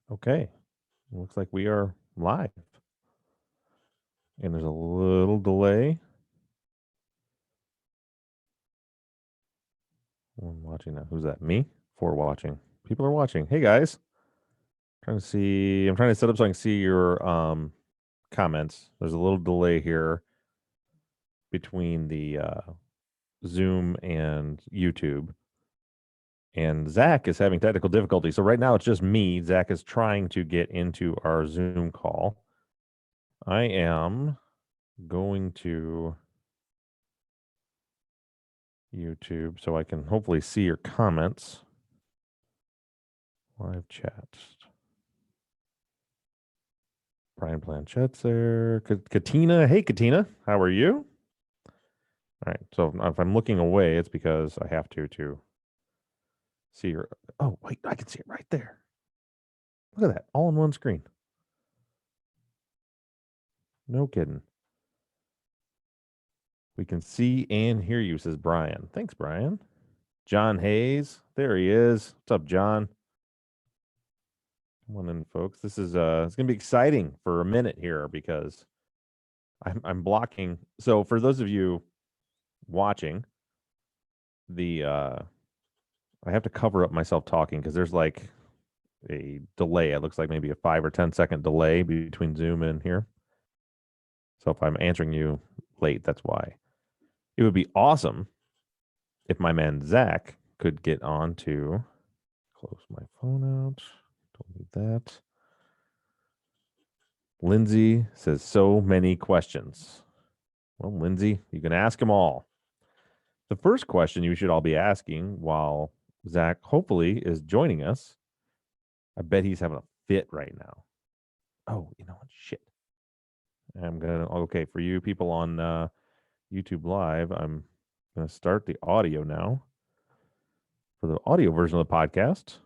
Okay, looks like we are live. And there's a little delay. I'm watching now. Who's that? Me? For watching. People are watching. Hey guys. I'm trying to set up so I can see your comments. There's a little delay here between the Zoom and YouTube. And Zach is having technical difficulties. So right now it's just me. Zach is trying to get into our Zoom call. I am going to YouTube so I can hopefully see your comments. Live chat. Brian Blanchett's there. Katina. Hey, Katina. How are you? All right. So if I'm looking away, it's because I have to see your. Oh, wait. I can see it right there. Look at that. All in one screen. No kidding. We can see and hear you, says Brian. Thanks, Brian. John Hayes. There he is. What's up, John? Come on in, folks. This is it's gonna be exciting for a minute here because I'm blocking. So for those of you watching, the I have to cover up myself talking because there's like a delay. It looks like maybe a 5 or 10 second delay between Zoom and here. So if I'm answering you late, that's why. It would be awesome if my man Zach could get on to close my phone out. Don't need that. Lindsay says so many questions. Well, Lindsay, you can ask them all. The first question you should all be asking while Zach hopefully is joining us. I bet he's having a fit right now. Oh, you know what? Shit. I'm gonna okay for you people on YouTube Live. I'm gonna start the audio now for the audio version of the podcast.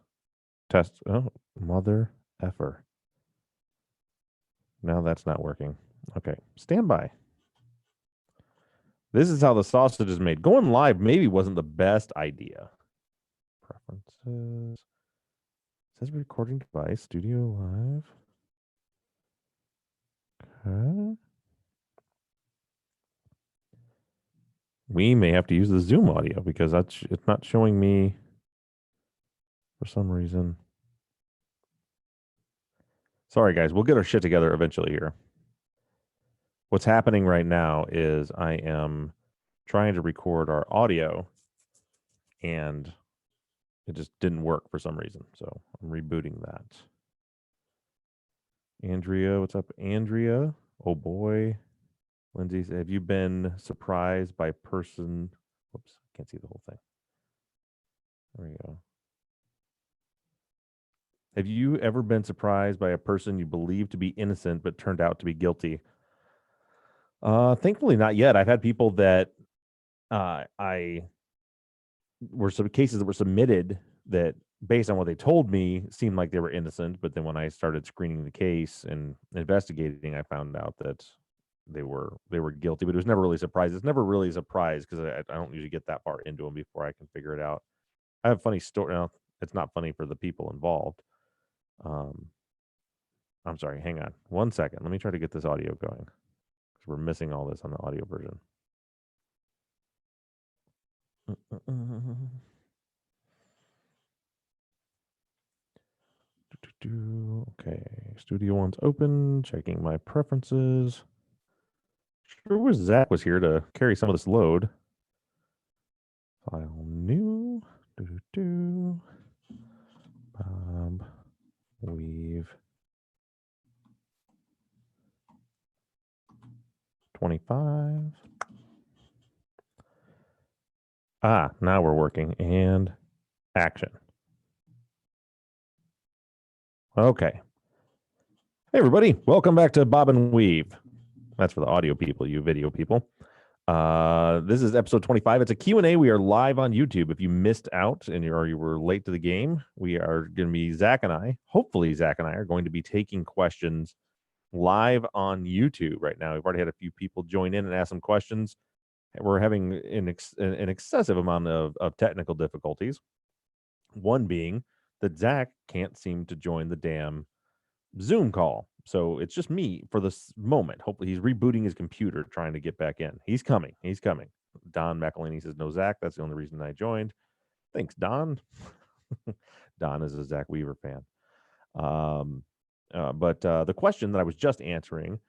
Test. Oh, mother effer. Now that's not working. Okay, stand by. This is how the sausage is made. Going live maybe wasn't the best idea. Preferences. It says recording device, studio live. Okay. We may have to use the Zoom audio because it's not showing me for some reason. Sorry, guys. We'll get our shit together eventually here. What's happening right now is I am trying to record our audio and it just didn't work for some reason. So I'm rebooting that. Andrea, what's up, Andrea? Oh boy. Lindsay, have you been surprised by person? Whoops, can't see the whole thing. There we go. Have you ever been surprised by a person you believed to be innocent but turned out to be guilty? Thankfully, not yet. I've had people that I were some cases that were submitted that, based on what they told me, seemed like they were innocent. But then when I started screening the case and investigating, I found out that they were guilty. But it was never really a surprise. It's never really a surprise because I don't usually get that far into them before I can figure it out. I have a funny story. Now, it's not funny for the people involved. I'm sorry. Hang on 1 second. Let me try to get this audio going because we're missing all this on the audio version. Okay, Studio One's open. Checking my preferences. Sure wish Zach was here to carry some of this load. File new. Bob Weave 25. Ah, now we're working. And action. Okay. Hey, everybody. Welcome back to Bob and Weave. That's for the audio people, you video people. This is episode 25. It's a Q&A. We are live on YouTube. If you missed out and you were late to the game, we are going to be hopefully Zach and I are going to be taking questions live on YouTube right now. We've already had a few people join in and ask some questions. We're having an excessive amount of technical difficulties. One being that Zach can't seem to join the damn Zoom call. So it's just me for this moment. Hopefully he's rebooting his computer, trying to get back in. He's coming. He's coming. Don McElhaney says, no, Zach. That's the only reason I joined. Thanks, Don. Don is a Zach Weaver fan. But the question that I was just answering,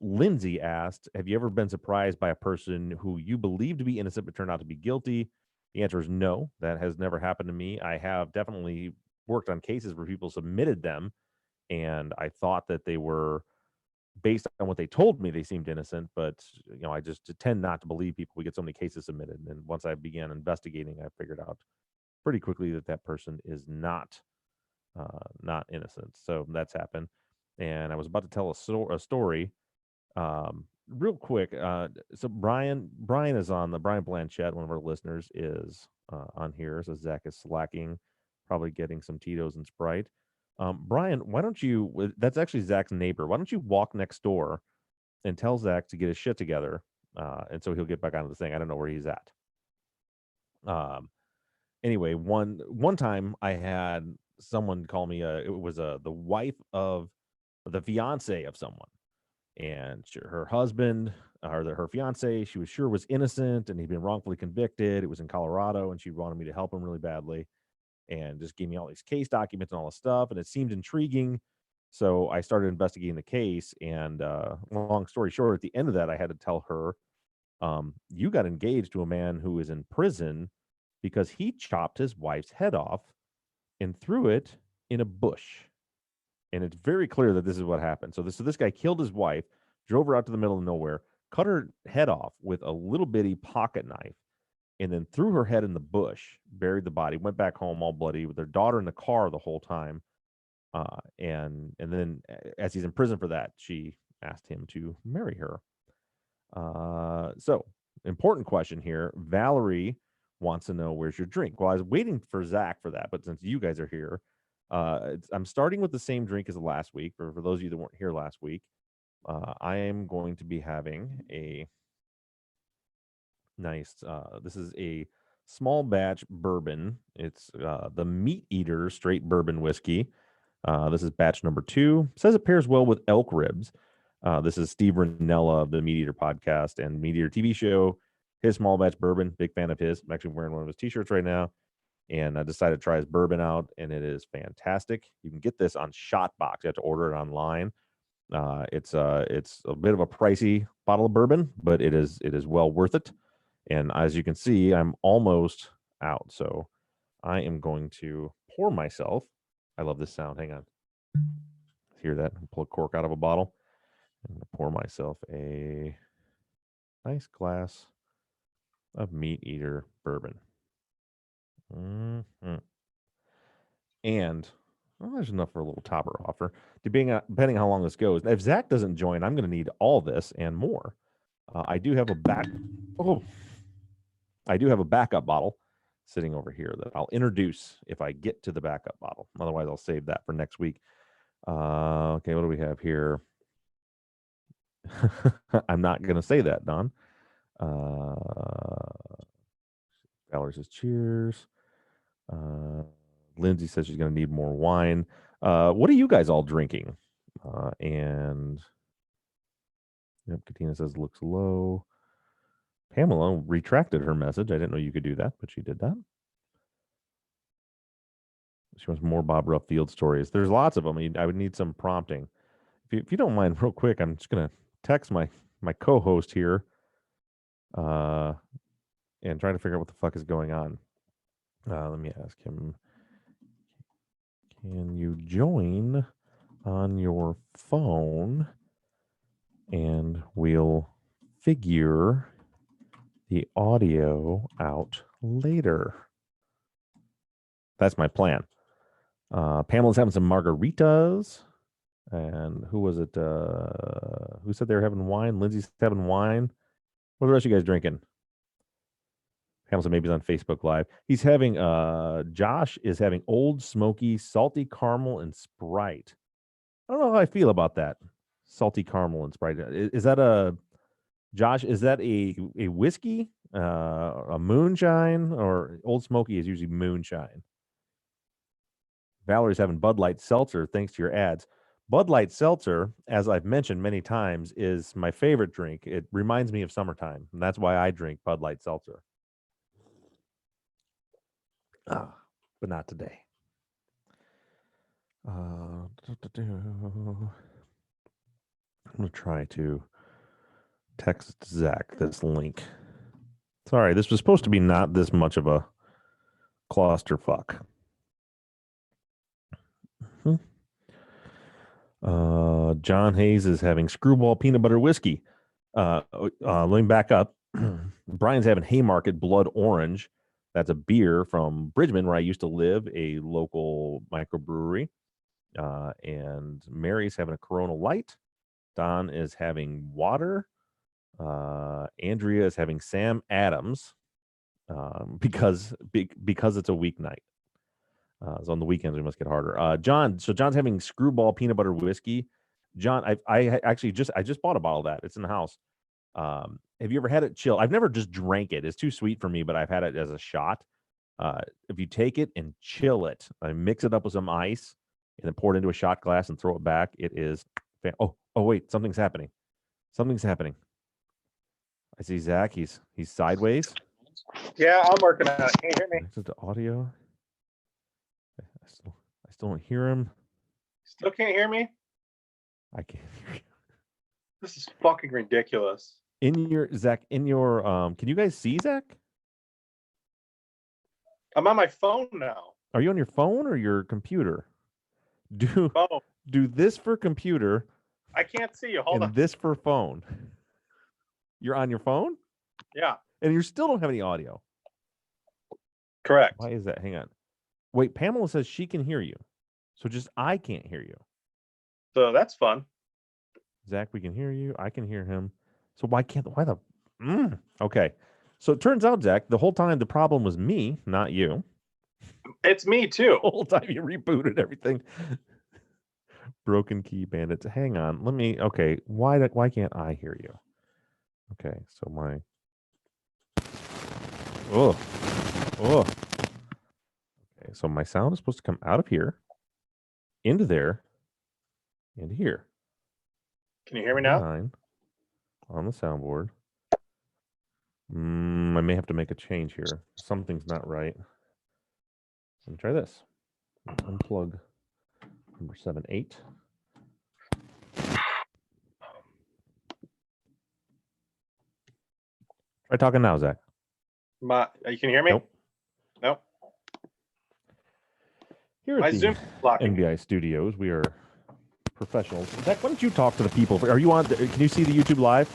Lindsay asked, have you ever been surprised by a person who you believe to be innocent but turned out to be guilty? The answer is no. That has never happened to me. I have definitely worked on cases where people submitted them and I thought that they were, based on what they told me, they seemed innocent, but I just tend not to believe people. We get so many cases submitted, and once I began investigating, I figured out pretty quickly that that person is not innocent. So that's happened. And I was about to tell a story real quick. So Brian is on the Brian Blanchett, one of our listeners, is on here. So Zach is slacking, probably getting some Tito's and Sprite. Brian, why don't you? That's actually Zach's neighbor. Why don't you walk next door and tell Zach to get his shit together, and so he'll get back onto the thing. I don't know where he's at. Anyway, one time I had someone call me. It was the wife of the fiance of someone, and her husband or her fiance, she was sure was innocent, and he'd been wrongfully convicted. It was in Colorado, and she wanted me to help him really badly, and just gave me all these case documents and all this stuff, and it seemed intriguing. So I started investigating the case, and long story short, at the end of that, I had to tell her, you got engaged to a man who is in prison because he chopped his wife's head off and threw it in a bush. And it's very clear that this is what happened. So this guy killed his wife, drove her out to the middle of nowhere, cut her head off with a little bitty pocket knife, and then threw her head in the bush, buried the body, went back home all bloody with their daughter in the car the whole time. And then as he's in prison for that, she asked him to marry her. So important question here. Valerie wants to know, where's your drink? Well, I was waiting for Zach for that, but since you guys are here, I'm starting with the same drink as last week. For those of you that weren't here last week, I am going to be having a nice, this is a small batch bourbon. It's the Meat Eater straight bourbon whiskey. This is batch number 2. It says it pairs well with elk ribs. This is Steve Rinella of the Meat Eater podcast and Meat Eater TV show. His small batch bourbon, big fan of his. I'm actually wearing one of his t-shirts right now. And I decided to try his bourbon out, and it is fantastic. You can get this on Shotbox. You have to order it online. It's a bit of a pricey bottle of bourbon, but it is well worth it. And as you can see, I'm almost out. So I am going to pour myself. I love this sound. Hang on. Hear that? Pull a cork out of a bottle. I'm going to pour myself a nice glass of Meat Eater bourbon. Mm-hmm. And there's enough for a little topper offer. Depending on how long this goes. If Zach doesn't join, I'm going to need all this and more. I do have a backup bottle sitting over here that I'll introduce if I get to the backup bottle. Otherwise, I'll save that for next week. Okay, what do we have here? I'm not going to say that, Don. Valerie says cheers. Lindsay says she's going to need more wine. What are you guys all drinking? And yep, Katina says looks low. Pamela retracted her message. I didn't know you could do that, but she did that. She wants more Bob Ruff Field stories. There's lots of them. I would need some prompting. If you don't mind, real quick, I'm just going to text my co-host here and try to figure out what the fuck is going on. Let me ask him. Can you join on your phone? And we'll figure the audio out later. That's my plan. Pamela's having some margaritas. And who was it? Who said they were having wine? Lindsay's having wine. What are the rest of you guys drinking? Pamela said maybe he's on Facebook Live. He's having, Josh is having Old Smoky, salty caramel, and Sprite. I don't know how I feel about that. Salty caramel and Sprite. Is that Josh, is that a whiskey, a moonshine, or Old Smoky is usually moonshine? Valerie's having Bud Light Seltzer thanks to your ads. Bud Light Seltzer, as I've mentioned many times, is my favorite drink. It reminds me of summertime, and that's why I drink Bud Light Seltzer. But not today. I'm going to try to text Zach this link. Sorry, this was supposed to be not this much of a clusterfuck. John Hayes is having Screwball peanut butter whiskey. Let me back up. Brian's having Haymarket Blood Orange. That's a beer from Bridgman, where I used to live, a local microbrewery. And Mary's having a Corona Light. Don is having water. Andrea is having Sam Adams because it's a weeknight. So on the weekends we must get harder. John's having Screwball peanut butter whiskey. John, I actually just bought a bottle of that. It's in the house. Have you ever had it chilled? I've never just drank it. It's too sweet for me, but I've had it as a shot. If you take it and chill it, I mix it up with some ice and then pour it into a shot glass and throw it back. It is. Oh wait, something's happening. I see Zach. He's sideways. Yeah, I'm working on it. Can you hear me? Connected to audio. I still don't hear him. Still can't hear me? I can't hear you. This is fucking ridiculous. Can you guys see Zach? I'm on my phone now. Are you on your phone or your computer? Do this for computer. I can't see you. Hold on. This for phone. You're on your phone? Yeah. And you still don't have any audio. Correct. Why is that? Hang on. Wait, Pamela says she can hear you. So just I can't hear you. So that's fun. Zach, we can hear you. I can hear him. So why the okay. So it turns out, Zach, the whole time the problem was me, not you. It's me too. The whole time you rebooted everything. Broken key bandits. Hang on. Okay. Why can't I hear you? Okay, so okay, so my sound is supposed to come out of here, into there, into here. Can you hear me now? 9 on the soundboard. I may have to make a change here. Something's not right. Let me try this. Unplug number 7, 8. Try talking now, Zach. You can hear me? Nope. Here at the NBI studios, we are professionals. Zach, why don't you talk to the people? Are you on? Can you see the YouTube live?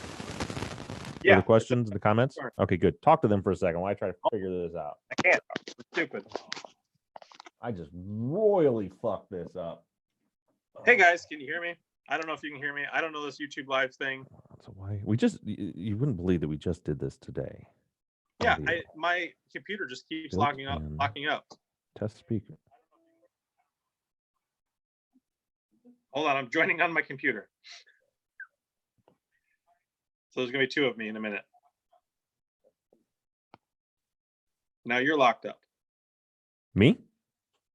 Yeah. The questions in the comments? Sure. Okay, good. Talk to them for a second while I try to figure this out. I can't. It's stupid. I just royally fucked this up. Hey guys, can you hear me? I don't know if you can hear me. I don't know this YouTube live thing. So why you wouldn't believe that we just did this today. Yeah, my computer just keeps locking up. Test speaker. Hold on, I'm joining on my computer. So there's gonna be 2 of me in a minute. Now you're locked up. Me?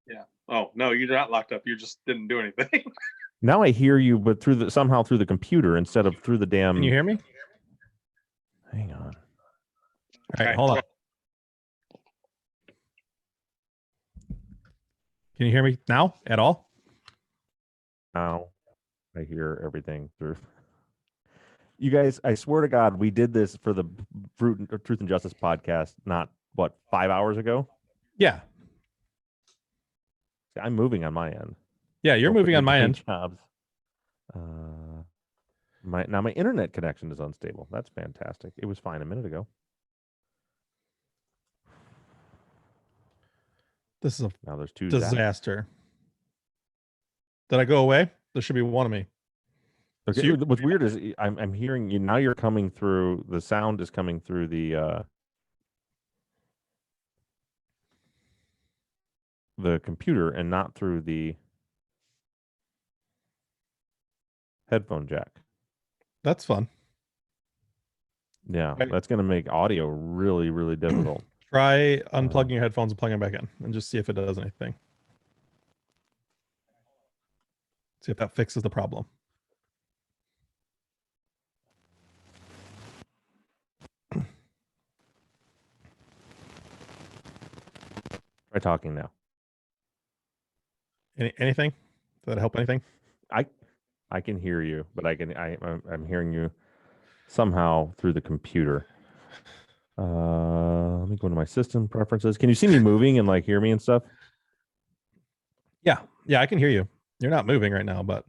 Yeah. Oh no, you're not locked up. You just didn't do anything. Now I hear you, but somehow through the computer instead of through the damn. Can you hear me? Hang on. All right, hold on. Can you hear me now at all? Now I hear everything through. You guys, I swear to God, we did this for the Truth and Justice podcast, not 5 hours ago? Yeah. I'm moving on my end. Yeah, you're moving on my end. Jobs. My internet connection is unstable. That's fantastic. It was fine a minute ago. This is Now there's 2 disaster. Did I go away? There should be one of me. Okay, so what's weird is I'm hearing you now. You're coming through. The sound is coming through the computer and not through the headphone jack. That's fun. Yeah, that's going to make audio really, really difficult. Try unplugging your headphones and plugging them back in and just see if it does anything. See if that fixes the problem. Try talking now. Anything? Does that help anything? I can hear you, but I'm hearing you somehow through the computer. Let me go into my system preferences. Can you see me moving and like hear me and stuff? Yeah. Yeah, I can hear you. You're not moving right now, but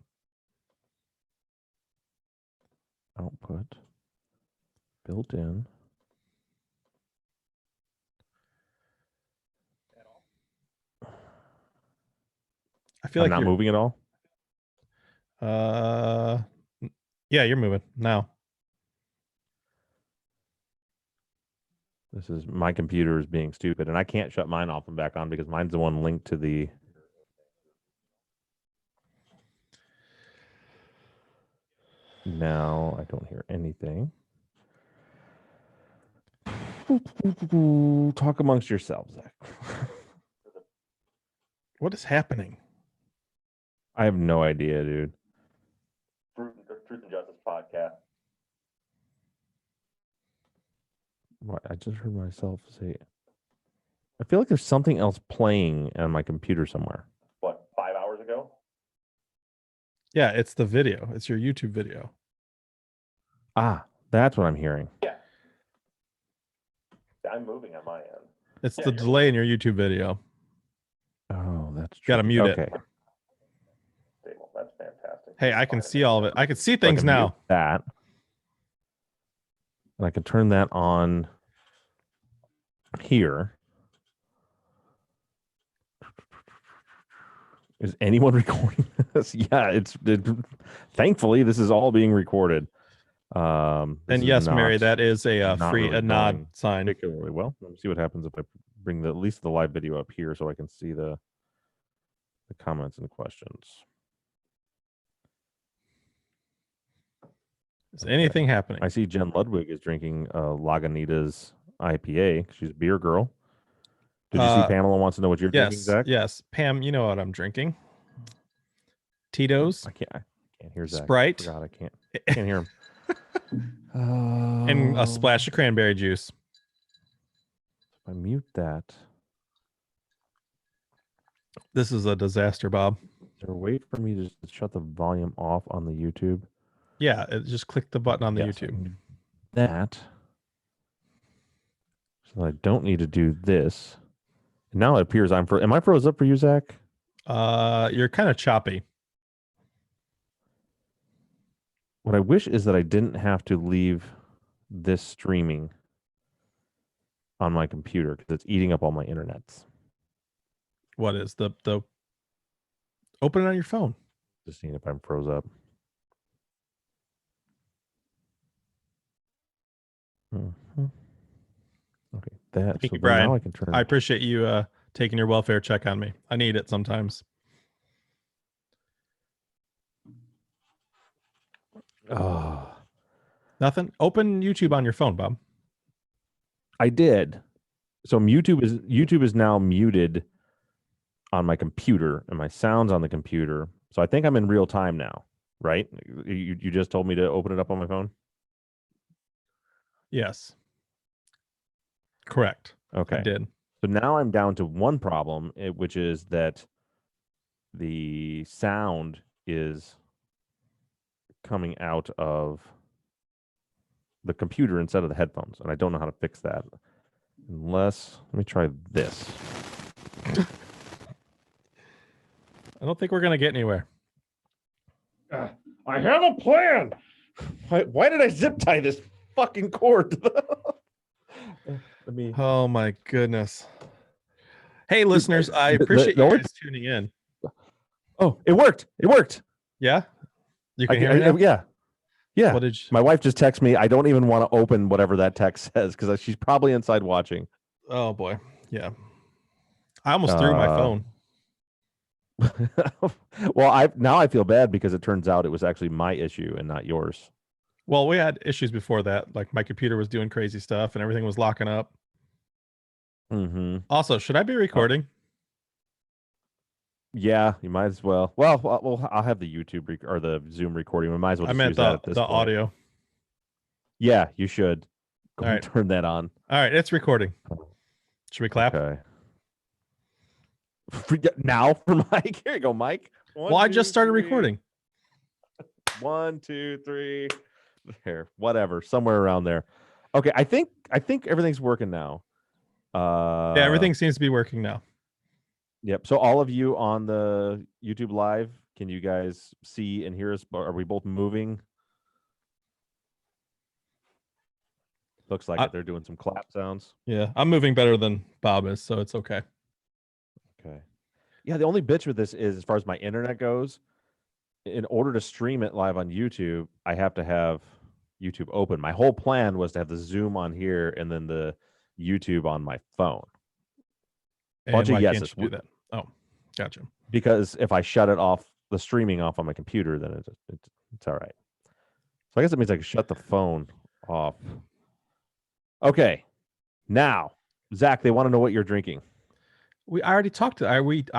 Output built in. I feel I'm like not you're moving at all. Yeah, you're moving now. This is my computer is being stupid, and I can't shut mine off and back on because mine's the one linked to the. Now I don't hear anything. Talk amongst yourselves, Zach. What is happening? I have no idea, dude. Truth and Justice podcast. What? I just heard myself say. I feel like there's something else playing on my computer somewhere. What? 5 hours ago? Yeah, it's the video. It's your YouTube video. Ah, that's what I'm hearing. Yeah. I'm moving on my end. It's the delay in your YouTube video. Oh, that's Got to true. mute Okay. it. Well, that's fantastic. Hey, I can see all of it. I can see So I things can mute now. that. And I can turn that on here. Is anyone recording this? Yeah, thankfully this is all being recorded. This And is yes, Mary, not- that is a not free really a nod going sign. particularly well. Let me see what happens if I bring at least the live video up here so I can see the comments and questions. Is anything happening? I see Jen Ludwig is drinking Lagunitas IPA. She's a beer girl. Did you see Pamela wants to know what you're drinking, Yes, Zach? yes. Pam, you know what I'm drinking. Tito's I can't hear Zach. Sprite. I forgot I can't hear him. And a splash of cranberry juice. If I mute that, This is a disaster, Bob. is there a way for me to just shut the volume off on the YouTube? Yeah, just click the button on the Yes, I YouTube. can do that. So I don't need to do this. Now it appears I'm am I froze up for you, Zach? You're kind of choppy. What I wish is that I didn't have to leave this streaming on my computer because it's eating up all my internets. What is the open it on your phone? Just seeing if I'm froze up. Okay, that. Thank So you, then Brian. now I can turn. I appreciate you taking your welfare check on me. I need it sometimes. Oh, Nothing. Open YouTube on your phone, Bob. I did. So YouTube is now muted on my computer, and my sound's on the computer. So I think I'm in real time now, right? You just told me to open it up on my phone. Yes. Correct. Okay. I did. So now I'm down to one problem, which is that the sound is coming out of the computer instead of the headphones, and I don't know how to fix that. Unless, let me try this. I don't think we're gonna get anywhere. I have a plan. Why did I zip tie this fucking cord? Let me. Oh my goodness. Hey, listeners, I appreciate the you only- guys tuning in. Oh, it worked. It worked. Yeah, you can hear me now? Yeah. Yeah. What did you... My wife just texted me. I don't even want to open whatever that text says because she's probably inside watching. Oh boy, yeah. I almost threw my phone. Well, I feel bad because it turns out it was actually my issue and not yours. Well, we had issues before that. Like my computer was doing crazy stuff and everything was locking up. Mm-hmm. Also, should I be recording? Yeah, you might as well. Well, I'll have the YouTube or the Zoom recording. We might as well I just meant use that at this the point. audio. Yeah, you should. Go All and right. turn that on. All right, it's recording. Should we clap? Okay. Now for Mike. Here you go, Mike. Well, I just started recording. 1, 2, 3. Here, whatever, somewhere around there. Okay, I think everything's working now. Yeah, everything seems to be working now. Yep. So all of you on the YouTube live, can you guys see and hear us? Are we both moving? Looks like it. They're doing some clap sounds. Yeah, I'm moving better than Bob is, so it's okay. Okay. Yeah, the only bitch with this is as far as my internet goes, in order to stream it live on YouTube, I have to have YouTube open. My whole plan was to have the Zoom on here and then the YouTube on my phone. Bunch And of why can't yeses. you do that? Oh, gotcha. Because if I shut it off, the streaming off on my computer, then it's all right. So I guess it means I can shut the phone off. Okay. Now, Zach, they want to know what you're drinking. I already talked to I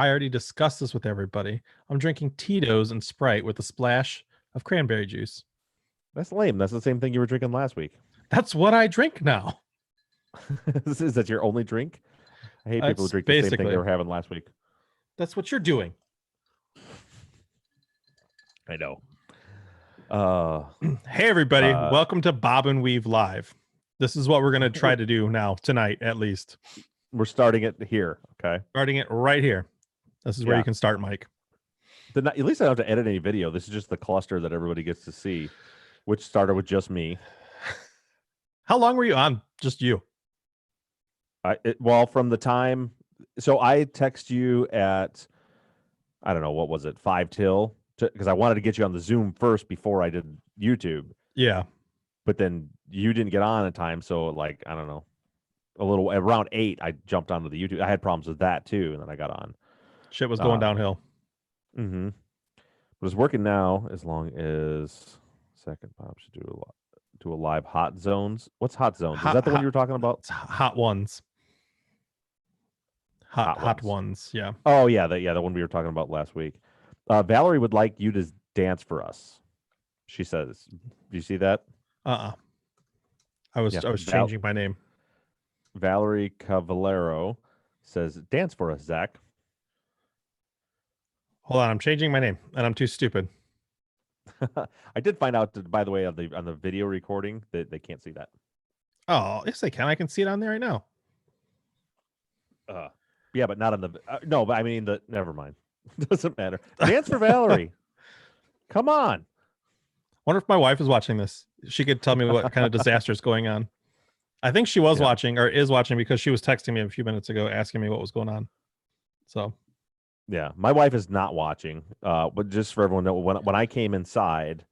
already discussed this with everybody. I'm drinking Tito's and Sprite with a splash of cranberry juice. That's lame. That's the same thing you were drinking last week. That's what I drink now. Is that your only drink? I hate people who That's drink the same thing basically- they were having last week. That's what you're doing. I know. Hey everybody, Uh, welcome to Bob and Weave Live. This is what we're gonna try to do now, tonight at least. We're starting it here. Okay. Starting it right here. This is where Yeah. you can start, Mike. At least I don't have to edit any video. This is just the cluster that everybody gets to see, which started with just me. How long were you on? Just you. Well, from the time, so I text you at, I don't know, what was it, 5 till, because I wanted to get you on the Zoom first before I did YouTube, Yeah. but then you didn't get on in time, so like I don't know, a little around 8, I jumped onto the YouTube. I had problems with that too, and then I got on. Shit was going downhill. Mm-hmm. But it's working now as long as second Bob should do a live hot zones. What's hot zones? Is that the one you were talking about? It's hot ones. Hot Hot ones. Yeah. Oh yeah, the one we were talking about last week. Valerie would like you to dance for us. She says, "Do you see that?" I was Yeah, changing my name. Valerie Cavallero says, "Dance for us, Zach." Hold on, I'm changing my name, and I'm too stupid. I did find out, by the way, on the video recording that they can't see that. Oh, yes, I can. I can see it on there right now. Yeah, but not on the no. But I mean, never mind. Doesn't matter. Dance for Valerie. Come on. Wonder if my wife is watching this. She could tell me what kind of disaster is going on. I think she was watching or is watching because she was texting me a few minutes ago asking me what was going on. So, yeah, my wife is not watching. But just for everyone to know, when I came inside,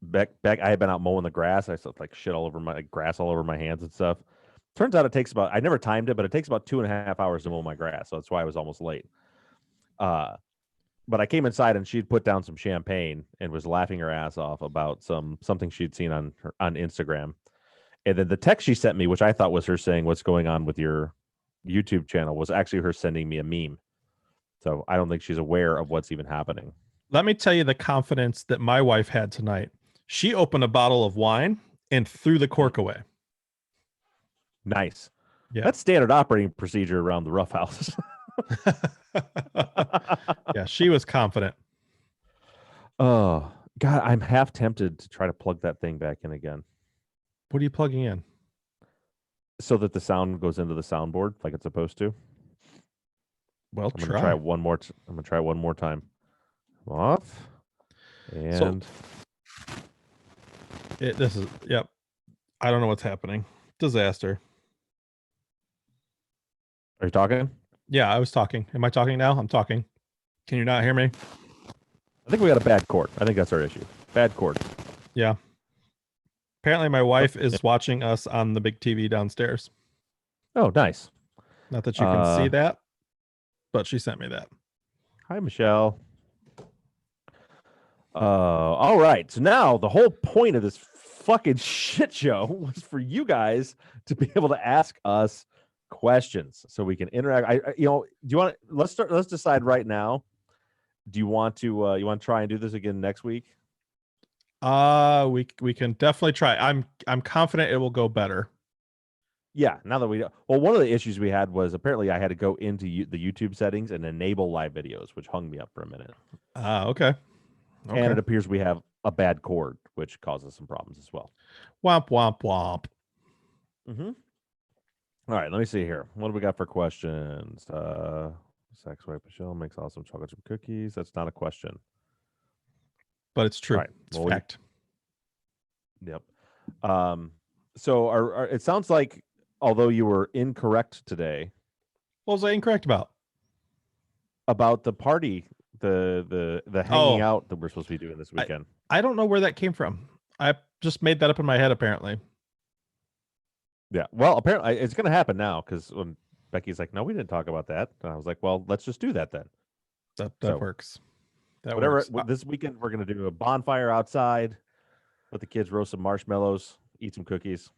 Beck, I had been out mowing the grass. I saw like shit all over my grass, all over my hands and stuff. Turns out it takes about, I never timed it, but it takes about 2.5 hours to mow my grass. So that's why I was almost late. But I came inside and she'd put down some champagne and was laughing her ass off about something she'd seen on Instagram. And then the text she sent me, which I thought was her saying, "What's going on with your YouTube channel?" was actually her sending me a meme. So I don't think she's aware of what's even happening. let me tell you the confidence that my wife had tonight. She opened a bottle of wine and threw the cork away. Nice. Yeah. That's standard operating procedure around the Rough House. Yeah, she was confident. Oh, God, I'm half tempted to try to plug that thing back in again What are you plugging in? so that the sound goes into the soundboard like it's supposed to. Well, I'm gonna try it one more. I'm gonna try it one more time. Off. And This is, yep. I don't know what's happening. Disaster. are you talking? Yeah, I was talking. Am I talking now? I'm talking. Can you not hear me? I think we got a bad cord. I think that's our issue. Bad cord. Yeah. Apparently, my wife is watching us on the big TV downstairs. Oh, nice. Not that you can see that, but she sent me that. Hi, Michelle. All right. So now the whole point of this fucking shit show was for you guys to be able to ask us questions so we can interact. Do you want? Let's decide right now Do you want to try and do this again next week? We can definitely try. I'm confident it will go better. Yeah. Now that one of the issues we had was apparently I had to go into the YouTube settings and enable live videos, which hung me up for a minute. Okay. And it appears we have a bad cord, which causes some problems as well. Womp womp womp. Mm-hmm. All right, let me see here. What do we got for questions? Sex wife Michelle makes awesome chocolate chip cookies. That's not a question. But it's true. Right. It's Well, fact. Yep. So it sounds like although you were incorrect today What was I incorrect about? about the party, the hanging out that we're supposed to be doing this weekend. I don't know where that came from. I just made that up in my head, apparently. Yeah. Well, apparently it's going to happen now because when Becky's like, "No, we didn't talk about that," and I was like, "Well, let's just do that then." That So, works. That Whatever. works. This weekend we're going to do a bonfire outside, let the kids roast some marshmallows, eat some cookies.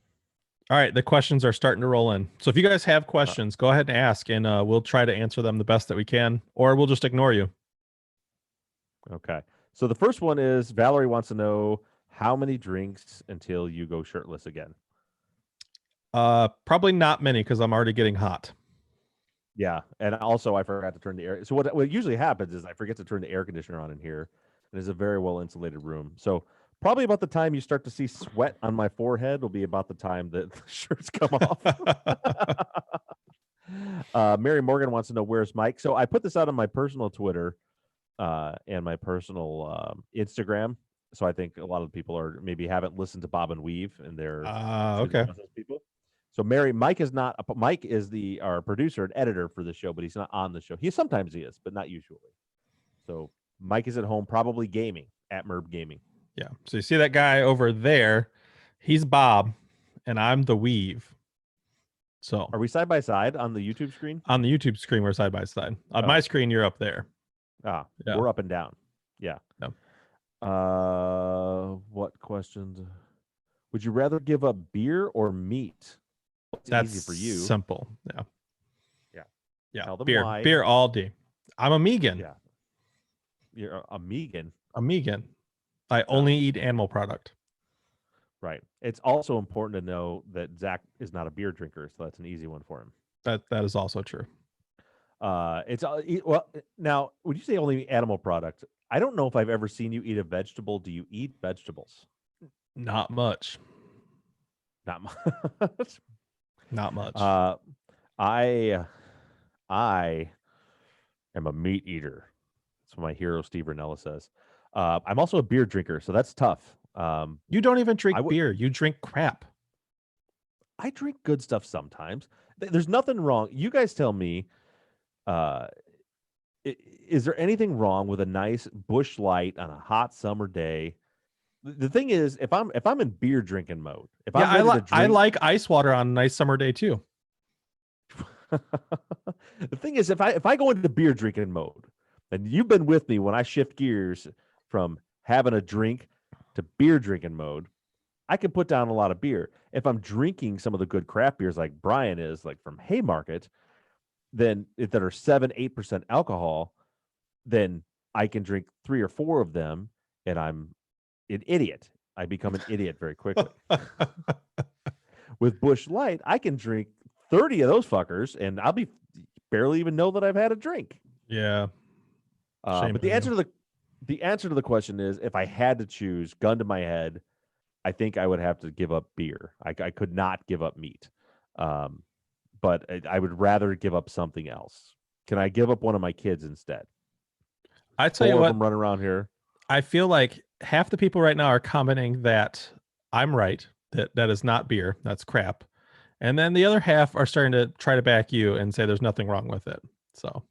All right, the questions are starting to roll in. So if you guys have questions, go ahead and ask, and we'll try to answer them the best that we can, or we'll just ignore you. Okay. So the first one is Valerie wants to know how many drinks until you go shirtless again. Probably not many because I'm already getting hot. Yeah, and also I forgot to turn the air. So what usually happens is I forget to turn the air conditioner on in here, and it's a very well insulated room. So probably about the time you start to see sweat on my forehead will be about the time that the shirts come off. Mary Morgan wants to know where's Mike. So I put this out on my personal Twitter and my personal Instagram. So I think a lot of people are maybe haven't listened to Bob and Weave, and they're Okay. those people. So Mike is not. Mike is our producer and editor for the show, but he's not on the show. Sometimes he is, but not usually. So Mike is at home, probably gaming at Merb Gaming. Yeah. So you see that guy over there? He's Bob, and I'm the Weave. So are we side by side on the YouTube screen? On the YouTube screen, we're side by side. On my screen, you're up there. Yeah. We're up and down. Yeah. What questions? Would you rather give up beer or meat? That's easy for you. Simple. Yeah. Tell them beer. why. Beer all day. I'm a vegan. Yeah. You're a vegan. A vegan. I only eat animal product. Right. It's also important to know that Zach is not a beer drinker, so that's an easy one for him. That is also true. Well, now would you say only animal product? I don't know if I've ever seen you eat a vegetable. Do you eat vegetables? Not much. Not much. Not much. I am a meat eater. That's what my hero Steve Ranella says. I'm also a beer drinker, so that's tough. You don't even drink beer. You drink crap. I drink good stuff sometimes. There's nothing wrong. You guys tell me. Is there anything wrong with a nice Busch Light on a hot summer day? The thing is, if I'm in beer drinking mode, I like ice water on a nice summer day too. The thing is, if I go into beer drinking mode, and you've been with me when I shift gears from having a drink to beer drinking mode, I can put down a lot of beer. If I'm drinking some of the good craft beers like Brian is, like from Haymarket, then that are 7-8% alcohol, then I can drink 3 or 4 of them, and I'm an idiot. I become an idiot very quickly. With Busch Light, I can drink 30 of those fuckers, and I'll be barely even know that I've had a drink. Yeah. But the answer to the question is, if I had to choose, gun to my head, I think I would have to give up beer. I could not give up meat. But I would rather give up something else. Can I give up one of my kids instead? I tell you what, I'm running around here. I feel like half the people right now are commenting that I'm right, that is not beer, that's crap. And then the other half are starting to try to back you and say there's nothing wrong with it. So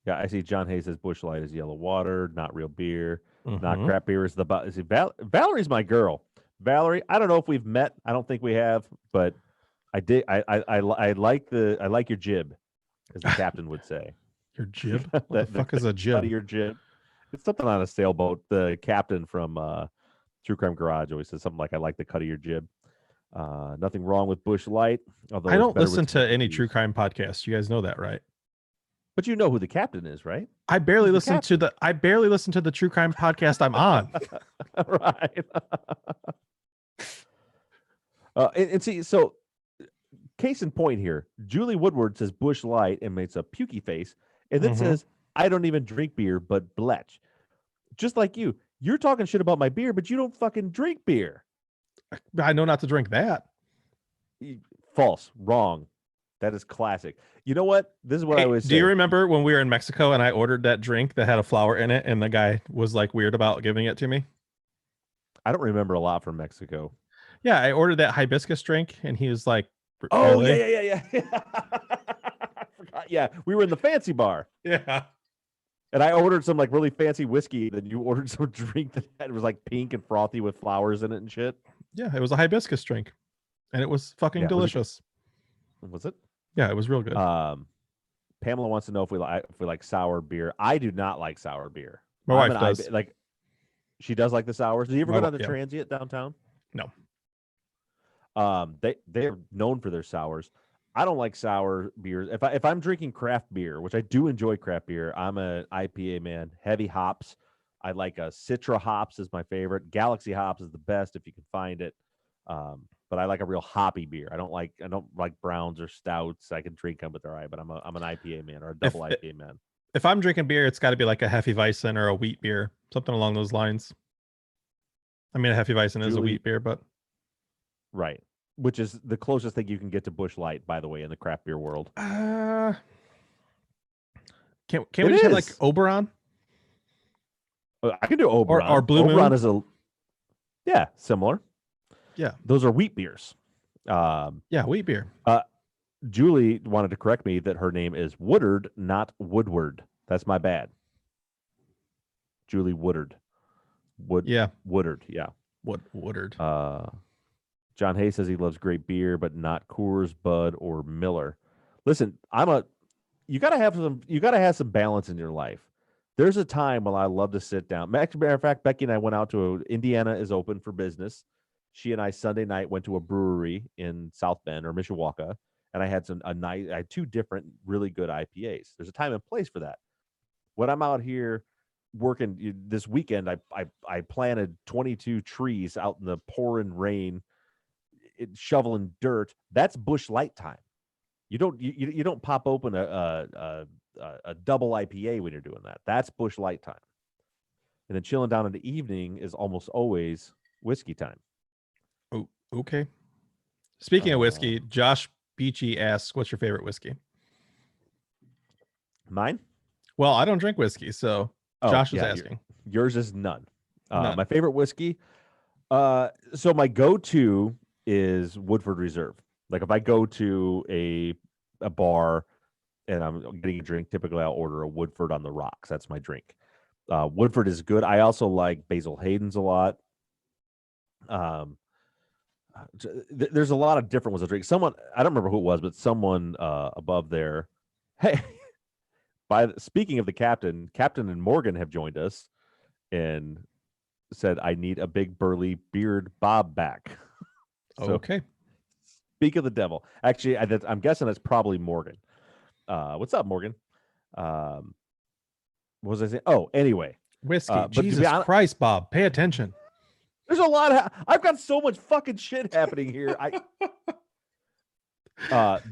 yeah, I see John Hayes says Busch Light is yellow water, not real beer, not crap beer. Is Valerie's my girl. Valerie, I don't know if we've met. I don't think we have, but I did. I like your jib, as the captain would say. Your jib? What the fuck is a jib? Your jib. It's something on a sailboat. The captain from True Crime Garage always says something like, "I like the cut of your jib." Nothing wrong with Busch Light. Although I don't listen to any true crime podcasts. You guys know that, right? But you know who the captain is, right? I barely Who's the listen to the true crime podcast I'm on. Right. And see, so case in point here, Julie Woodward says Bush Light and makes a pukey face, and then Mhm. says, I don't even drink beer, but Bletch. Just like you. You're talking shit about my beer, but you don't fucking drink beer. I know not to drink that. False. Wrong. That is classic. You know what? This is what I Hey, always say. do you remember when we were in Mexico and I ordered that drink that had a flower in it and the guy was like weird about giving it to me? I don't remember a lot from Mexico. Yeah, I ordered that hibiscus drink and he was like, Oh, "Really?" yeah. I forgot. Yeah, we were in the fancy bar. Yeah. And I ordered some like really fancy whiskey. Then you ordered some drink that was like pink and frothy with flowers in it and shit. Yeah, it was a hibiscus drink. And it was fucking Yeah, was it- delicious. Was it? Yeah, it was real good. Pamela wants to know if we like sour beer. I do not like sour beer. My I'm wife an does. like she does like the sours. Did you ever My go wi- down the yeah. transient downtown? No. They're known for their sours. I don't like sour beers. If I'm drinking craft beer, which I do enjoy craft beer, I'm an IPA man. Heavy hops. I like Citra hops is my favorite. Galaxy hops is the best if you can find it. But I like a real hoppy beer. I don't like browns or stouts. I can drink them, but they're all right. But I'm an IPA man or a double IPA man. If I'm drinking beer, it's got to be like a Hefeweizen or a wheat beer, something along those lines. I mean, a Hefeweizen is a Julie- wheat beer, but Right. Which is the closest thing you can get to Busch Light, by the way, in the craft beer world. can we It just have like is. Oberon? I can do Oberon. or Blue Oberon Moon? is similar. Yeah. Those are wheat beers. Yeah, wheat beer. Julie wanted to correct me that her name is Woodard, not Woodward. That's my bad. Julie Woodard. Yeah, Woodard. Yeah. Woodard. John Hay says he loves great beer, but not Coors, Bud, or Miller. Listen, you gotta have some balance in your life. There's a time when I love to sit down. Matter of fact, Becky and I went out to Indiana is open for business. She and I Sunday night went to a brewery in South Bend or Mishawaka, and I had I had two different really good IPAs. There's a time and place for that. When I'm out here working this weekend, I planted 22 trees out in the pouring rain, shoveling dirt. That's Busch Light time. You don't pop open a double IPA when you're doing that. That's Busch Light time. And then chilling down in the evening is almost always whiskey time. Oh, okay. Speaking of whiskey, Josh Beachy asks, "What's your favorite whiskey?" Mine? Well, I don't drink whiskey, so Josh is yeah, asking. Yours is none. None. My favorite whiskey. So my go-to is Woodford Reserve. Like if I go to a bar and I'm getting a drink, typically I'll order a Woodford on the rocks. That's my drink. Woodford is good. I also like Basil Hayden's a lot. There's a lot of different ones I drink. Someone, I don't remember who it was, but someone above there. Hey, speaking of the Captain and Morgan have joined us and said, I need a big burly beard bob back. So, Okay. speak of the devil. Actually, I'm guessing that's probably Morgan. What's up, Morgan? What was I saying? Oh, anyway. Whiskey. but to be Jesus honest- Christ, Bob. Pay attention. There's a lot of. I've got so much fucking shit happening here.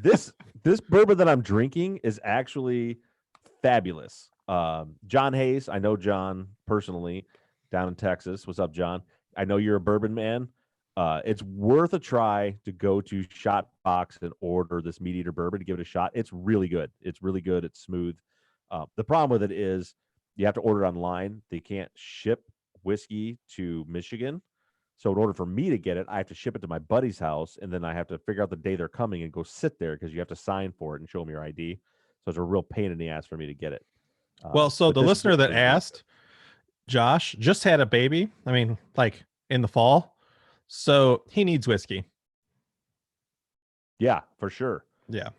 This bourbon that I'm drinking is actually fabulous. John Hayes, I know John personally down in Texas. What's up, John? I know you're a bourbon man. It's worth a try to go to Shot Box and order this Meat Eater bourbon to give it a shot. It's really good. It's really good. It's smooth. The problem with it is you have to order it online. They can't ship whiskey to Michigan. So in order for me to get it, I have to ship it to my buddy's house, and then I have to figure out the day they're coming and go sit there because you have to sign for it and show them your ID. So it's a real pain in the ass for me to get it. Well, so but the this listener that really good. asked, Josh, just had a baby. I mean, like in the fall. So he needs whiskey. Yeah, for sure. Yeah.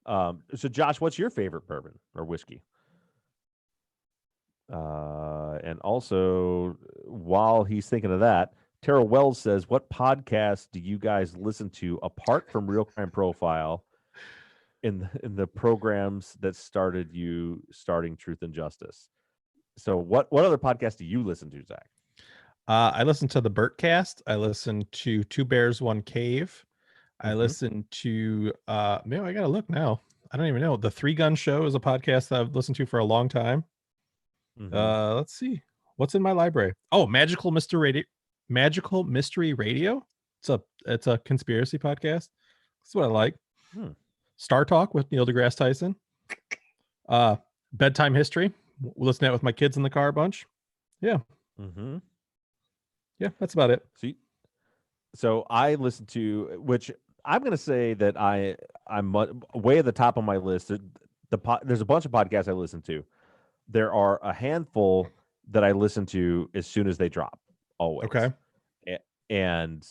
So Josh, what's your favorite bourbon or whiskey? And also, while he's thinking of that, Tara Wells says, "What podcast do you guys listen to apart from Real Crime Profile? in the programs that started you starting Truth and Justice. So what other podcast do you listen to, Zach? I listen to the Bertcast. I listen to Two Bears, One Cave. I Mhm. listen to maybe I gotta look now. I don't even know. The Three Gun Show is a podcast that I've listened to for a long time. Mhm. Let's see. What's in my library? Oh, Magical Mystery Radio. It's a conspiracy podcast. That's what I like. Hmm. Star Talk with Neil deGrasse Tyson. Bedtime History. Listen to that with my kids in the car a bunch. Yeah. Mhm. Yeah, that's about it. So I listen to, which I'm going to say that I'm way at the top of my list. There's a bunch of podcasts I listen to. There are a handful that I listen to as soon as they drop, always. Okay. And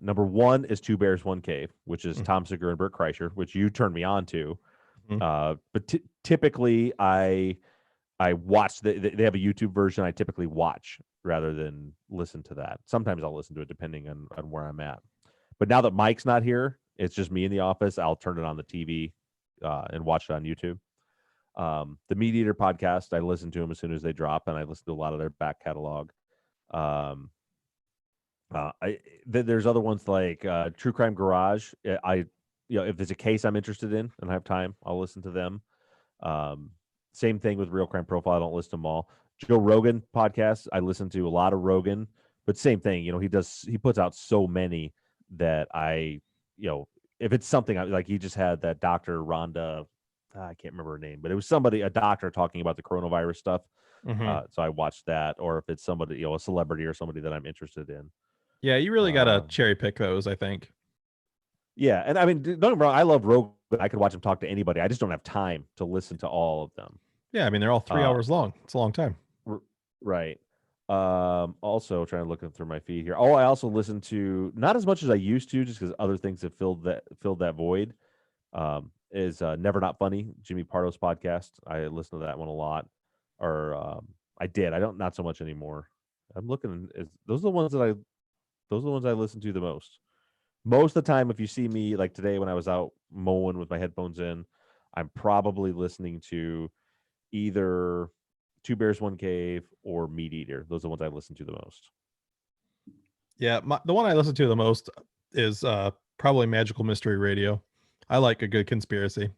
number one is Two Bears, One Cave, which is Mhm. Tom Segura and Bert Kreischer, which you turned me on to. Mhm. But typically, I watch. They have a YouTube version. I typically watch rather than listen to that. Sometimes I'll listen to it depending on where I'm at. But now that Mike's not here, it's just me in the office. I'll turn it on the TV and watch it on YouTube. The Meat Eater podcast, I listen to them as soon as they drop, and I listen to a lot of their back catalog. There's other ones like True Crime Garage. If there's a case I'm interested in and I have time, I'll listen to them. Same thing with Real Crime Profile. I don't list them all. Joe Rogan podcast. I listen to a lot of Rogan, but same thing. He puts out so many that if it's something like he just had that Dr. Rhonda, I can't remember her name, but it was a doctor talking about the coronavirus stuff. Mhm. So I watched that, or if it's somebody, a celebrity or somebody that I'm interested in. Yeah, you really gotta Uh, cherry pick those, I think. Yeah, and I mean, don't get me wrong, I love Rogan. I could watch him talk to anybody. I just don't have time to listen to all of them. Yeah, I mean they're all 3 hours long. It's a long time. Right. Also trying to look through my feed here. Oh, I also listen to, not as much as I used to, just because other things have filled that void. Is Never Not Funny, Jimmy Pardo's podcast. I listen to that one a lot. Or I did. I don't, not so much anymore. I'm looking. Those are the ones I listen to the most. Most of the time, if you see me like today when I was out mowing with my headphones in, I'm probably listening to either Two Bears, One Cave or Meat Eater. Those are the ones I listen to the most. Yeah, the one I listen to the most is probably Magical Mystery Radio. I like a good conspiracy.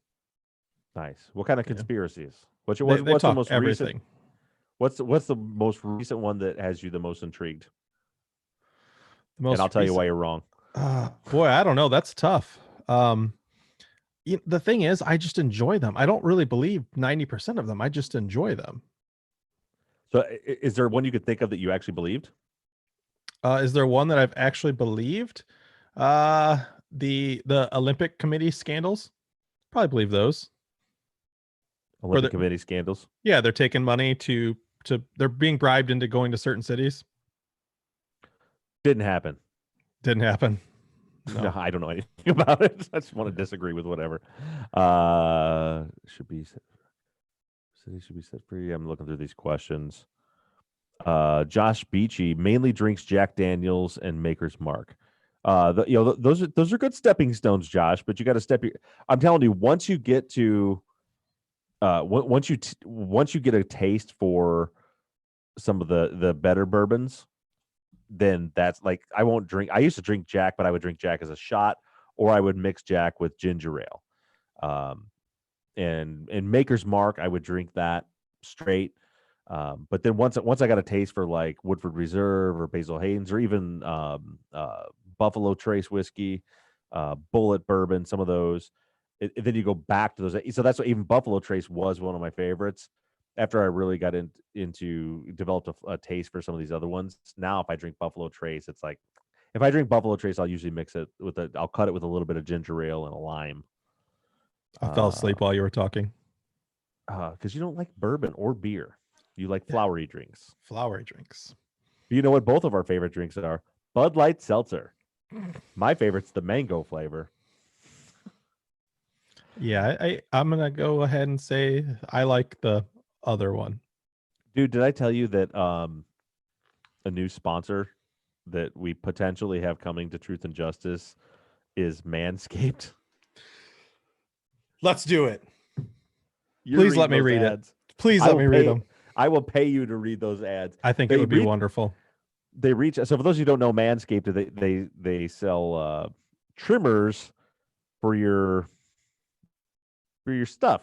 Nice. What kind of Yeah. conspiracies? What's They the talk most everything. recent? What's the most recent one that has you the most intrigued? The most And I'll tell you recent- why you're wrong. Boy, I don't know. That's tough. The thing is, I just enjoy them. I don't really believe 90% of them. I just enjoy them. So, is there one you could think of that you actually believed? Is there one that I've actually believed? The Olympic Committee scandals. Probably believe those. Olympic Committee scandals? Yeah, they're taking money to they're being bribed into going to certain cities. Didn't happen. Didn't happen. No, I don't know anything about it. I just want to disagree with whatever. City should be set free. I'm looking through these questions. Josh Beachy mainly drinks Jack Daniels and Maker's Mark. Those are good stepping stones, Josh. But you got to I'm telling you, once you get to, once you get a taste for some of the better bourbons, then that's like, I won't drink. I used to drink Jack, but I would drink Jack as a shot, or I would mix Jack with ginger ale. And Maker's Mark, I would drink that straight. But then once I got a taste for like Woodford Reserve or Basil Hayden's or even Buffalo Trace whiskey, Bullet bourbon, some of those, then you go back to those. So that's what, even Buffalo Trace was one of my favorites. After I really got into developed a taste for some of these other ones. Now, if I drink Buffalo Trace, it's like, if I drink Buffalo Trace, I'll usually mix it I'll cut it with a little bit of ginger ale and a lime. I fell asleep while you were talking. Because you don't like bourbon or beer. You like flowery drinks. Flowery drinks. You know what both of our favorite drinks are? Bud Light Seltzer. My favorite's the mango flavor. Yeah, I'm gonna go ahead and say I like the other one. Dude, did I tell you that a new sponsor that we potentially have coming to Truth and Justice is Manscaped? Let's do it. You're Please let reading me those read it. ads. Please I let will me read pay- them. I will pay you to read those ads. I think They it would be read- wonderful. They reach. So for those who don't know, Manscaped, they sell trimmers for your stuff.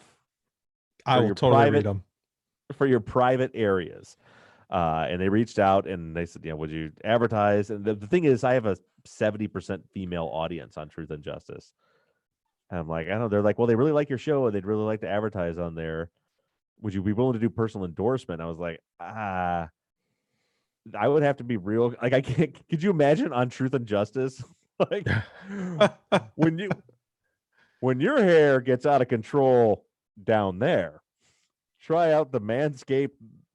I For will your totally private- read them. For your private areas. And they reached out and they said, would you advertise? And the thing is, I have a 70% female audience on Truth and Justice. And I'm like, I don't know. They're like, well, they really like your show and they'd really like to advertise on there. Would you be willing to do personal endorsement? I was like, I would have to be real. Like, I can't. Could you imagine on Truth and Justice? Like, when your hair gets out of control down there, try out the Manscaped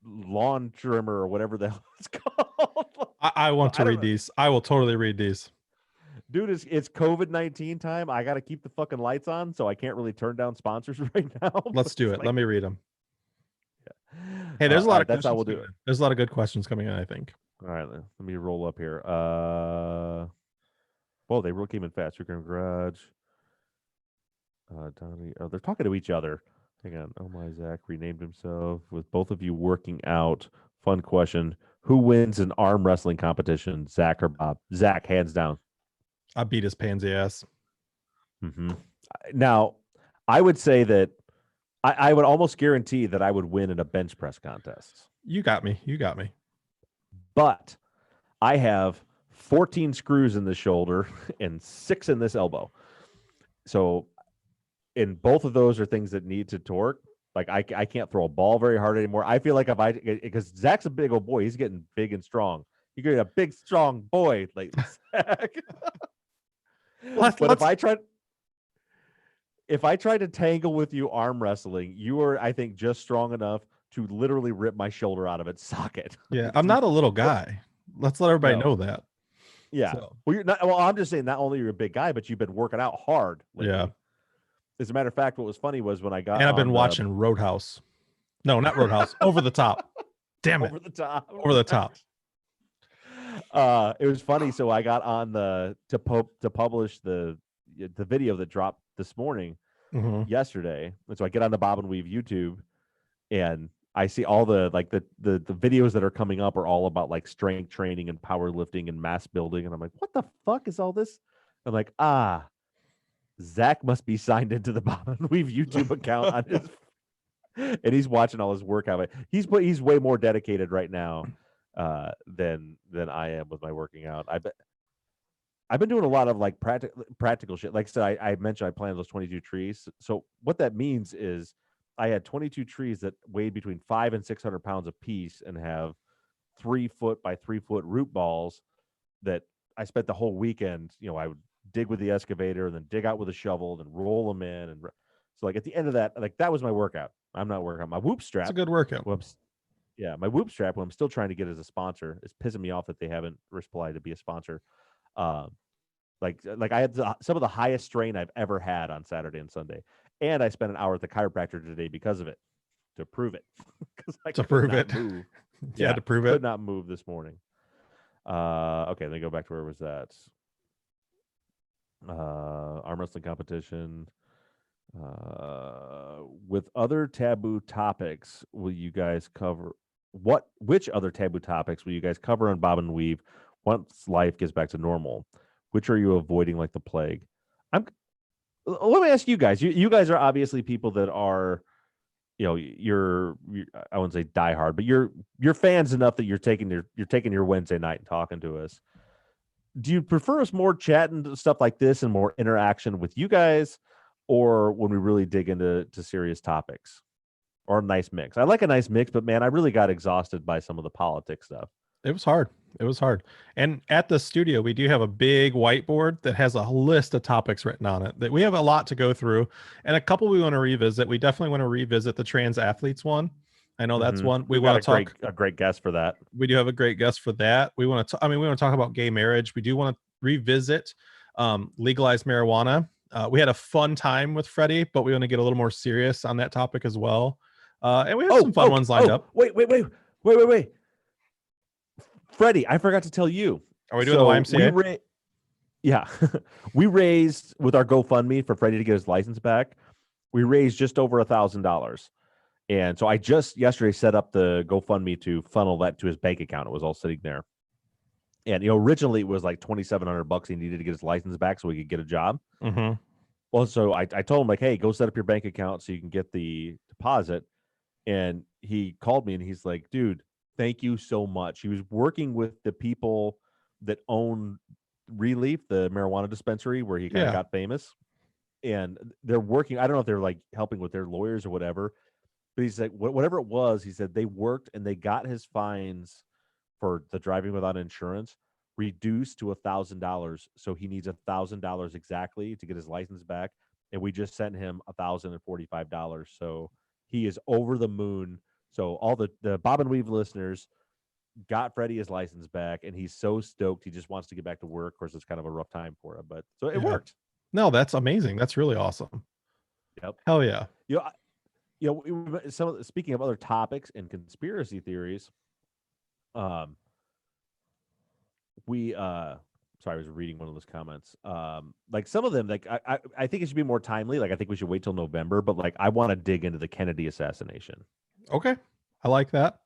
lawn trimmer or whatever the hell it's called. I want to I don't read know. these. I will totally read these. Dude, it's COVID-19 time. I got to keep the fucking lights on, so I can't really turn down sponsors right now. Let's do It's it. like- Let me read them. Hey, there's a lot all right, of that's how questions we'll do coming it. in. There's a lot of good questions coming in, I think. All right, let me roll up here. Well, they really came in fast. Your garage. Donnie. Oh, they're talking to each other. Hang on. Oh my, Zach renamed himself. With both of you working out. Fun question. Who wins an arm wrestling competition, Zach or Bob? Zach, hands down. I beat his pansy ass. Mm-hmm. Now, I would say that I would almost guarantee that I would win in a bench press contest. You got me. You got me. But I have 14 screws in the shoulder and 6 in this elbow. So, and both of those are things that need to torque. Like I can't throw a ball very hard anymore. I feel like because Zach's a big old boy, he's getting big and strong. You get a big, strong boy like Zach. But if I tried to tangle with you arm wrestling, you are, I think, just strong enough to literally rip my shoulder out of its socket. Yeah, I'm not a little guy. Let's let everybody No. know that. Yeah. So, Well, you're not. Well, I'm just saying. Not only you're a big guy, but you've been working out hard. Lately. Yeah. As a matter of fact, what was funny was when I got and I've been on watching Roadhouse. No, not Roadhouse. Over the Top. Damn it. over the top. Over the Top. It was funny. So I got on to publish the video that dropped this morning Mhm. yesterday, and so I get on the Bob and Weave YouTube, and I see all the videos that are coming up are all about like strength training and powerlifting and mass building, and I'm like, what the fuck is all this? I'm like, Zach must be signed into the Bob and Weave YouTube account on his, and he's watching all his workout. He's way more dedicated right now than I am with my working out. I've been doing a lot of like practical shit. Like I said, I mentioned I planted those 22 trees. So what that means is I had 22 trees that weighed between 500 and 600 pounds a piece and have 3 foot by 3 foot root balls that I spent the whole weekend. I would dig with the excavator and then dig out with a shovel and then roll them in. And so like at the end of that, like that was my workout. I'm not working on my Whoop strap. It's a good workout. Whoops. Yeah, my Whoop strap, who I'm still trying to get as a sponsor, is pissing me off that they haven't replied to be a sponsor. Like I had some of the highest strain I've ever had on Saturday and Sunday, and I spent an hour at the chiropractor today because of it, to prove it. To prove it. Move. Yeah, to prove Could it. not move this morning. Okay, let me go back to where was that? Arm wrestling competition. With other taboo topics, will you guys cover which other taboo topics will you guys cover on Bob and Weave once life gets back to normal? Which are you avoiding like the plague? Let me ask you guys. You guys are obviously people that are, you're I wouldn't say diehard, but you're fans enough that you're taking your Wednesday night and talking to us. Do you prefer us more chatting stuff like this and more interaction with you guys, or when we really dig into serious topics, or a nice mix? I like a nice mix, but man, I really got exhausted by some of the politics stuff. It was hard. It was hard. And at the studio, we do have a big whiteboard that has a list of topics written on it that we have a lot to go through, and a couple we want to revisit. We definitely want to revisit the trans athletes one. I know that's one we want to talk. A great guest for that. We do have a great guest for that. We want to. We want to talk about gay marriage. We do want to revisit legalized marijuana. We had a fun time with Freddie, but we want to get a little more serious on that topic as well. And we have some fun ones lined up. Wait. Freddie, I forgot to tell you. Are we doing the YMCA? Yeah. We raised with our GoFundMe for Freddie to get his license back. we raised just over $1,000. And so I just yesterday set up the GoFundMe to funnel that to his bank account. It was all sitting there. And originally it was like $2,700 he needed to get his license back so he could get a job. Mm-hmm. Well, so I told him, like, hey, go set up your bank account so you can get the deposit. And he called me and he's like, dude, thank you so much. He was working with the people that own Relief, the marijuana dispensary where he kind of got famous. And they're working. I don't know if they're like helping with their lawyers or whatever, but he's like, whatever it was, he said they worked and they got his fines for the driving without insurance reduced to $1,000. So he needs $1,000 exactly to get his license back. And we just sent him $1,045. So he is over the moon. So all the Bob and Weave listeners got Freddie his license back, and he's so stoked. He just wants to get back to work. Of course, it's kind of a rough time for him, but so it worked. No, that's amazing. That's really awesome. Yep. Hell yeah. Speaking of other topics and conspiracy theories, sorry, I was reading one of those comments. Like some of them, like I think it should be more timely. Like I think we should wait till November, but like I want to dig into the Kennedy assassination. Okay. I like that.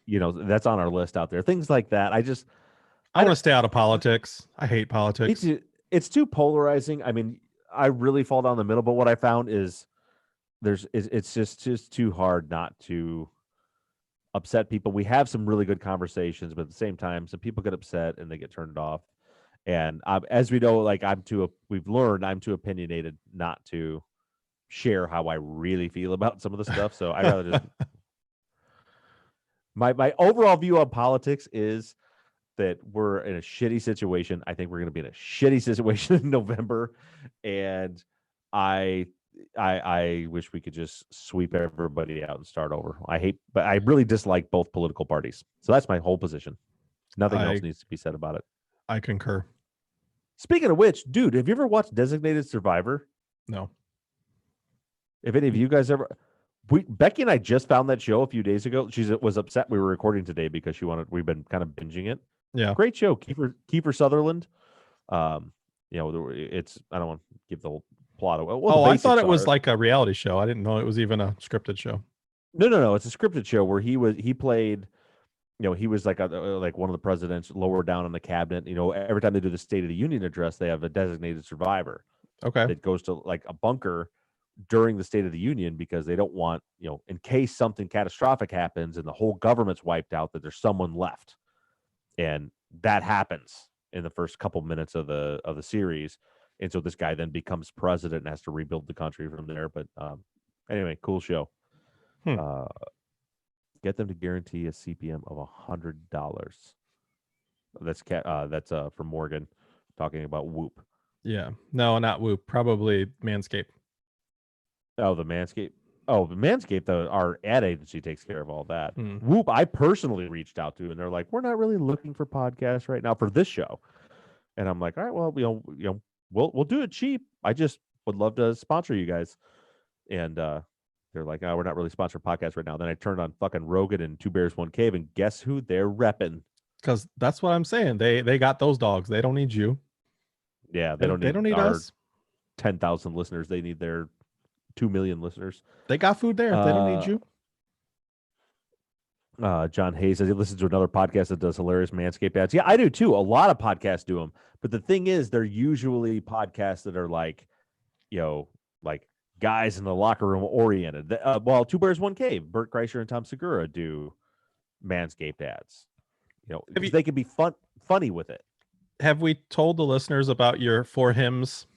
That's on our list out there. Things like that. I want to stay out of politics. I hate politics. It's too polarizing. I mean, I really fall down the middle, but what I found is it's just too hard not to upset people. We have some really good conversations, but at the same time, some people get upset and they get turned off. And as we know, like we've learned I'm too opinionated not to share how I really feel about some of the stuff. So I rather just my overall view on politics is that we're in a shitty situation. I think we're going to be in a shitty situation in November, and I wish we could just sweep everybody out and start over. But I really dislike both political parties. So that's my whole position. Nothing else needs to be said about it. I concur. Speaking of which, dude, have you ever watched Designated Survivor? No. If any of you guys ever, Becky and I just found that show a few days ago. She was upset we were recording today because we've been kind of binging it. Yeah. Great show. Kiefer Sutherland. It's, I don't want to give the whole plot away. Well, I thought it was like a reality show. I didn't know it was even a scripted show. No. It's a scripted show where he played, he was like like one of the presidents lower down in the cabinet. Every time they do the State of the Union address, they have a designated survivor. Okay. That goes to like a bunker during the State of the Union because they don't want, in case something catastrophic happens and the whole government's wiped out, that there's someone left. And that happens in the first couple minutes of the series. And so this guy then becomes president and has to rebuild the country from there. But anyway, cool show. Get them to guarantee a CPM of $100. That's from Morgan talking about Whoop. Yeah. No, not Whoop. Probably Manscaped. Oh, the Manscaped. Oh, the Manscaped, our ad agency takes care of all that. Mm. Whoop, I personally reached out to, and they're like, we're not really looking for podcasts right now for this show. And I'm like, all right, well, we'll do it cheap. I just would love to sponsor you guys. And they're like, oh, we're not really sponsoring podcasts right now. Then I turned on fucking Rogan and Two Bears, One Cave, and guess who they're repping? Because that's what I'm saying. They got those dogs. They don't need you. Yeah, they don't need our us. 10,000 listeners. They need their 2 million listeners. They got food there. They don't need you. John Hayes says he listens to another podcast that does hilarious Manscaped ads. Yeah, I do too. A lot of podcasts do them. But the thing is, they're usually podcasts that are like, like guys in the locker room oriented. Well, Two Bears, One Cave, Bert Kreischer and Tom Segura do Manscaped ads. They can be funny with it. Have we told the listeners about your For Hims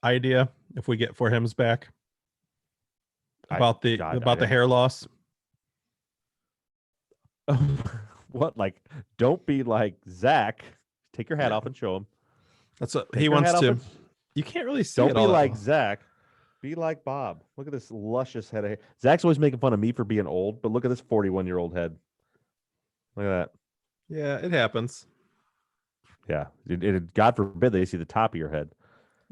idea? If we get For Hims back? About the hair loss. What? Like, don't be like Zach. Take your hat off and show him. That's what he wants to. You can't really see. Don't be like Zach. Be like Bob. Look at this luscious head of hair. Zach's always making fun of me for being old, but look at this 41-year-old head. Look at that. Yeah, it happens. Yeah. God forbid they see the top of your head.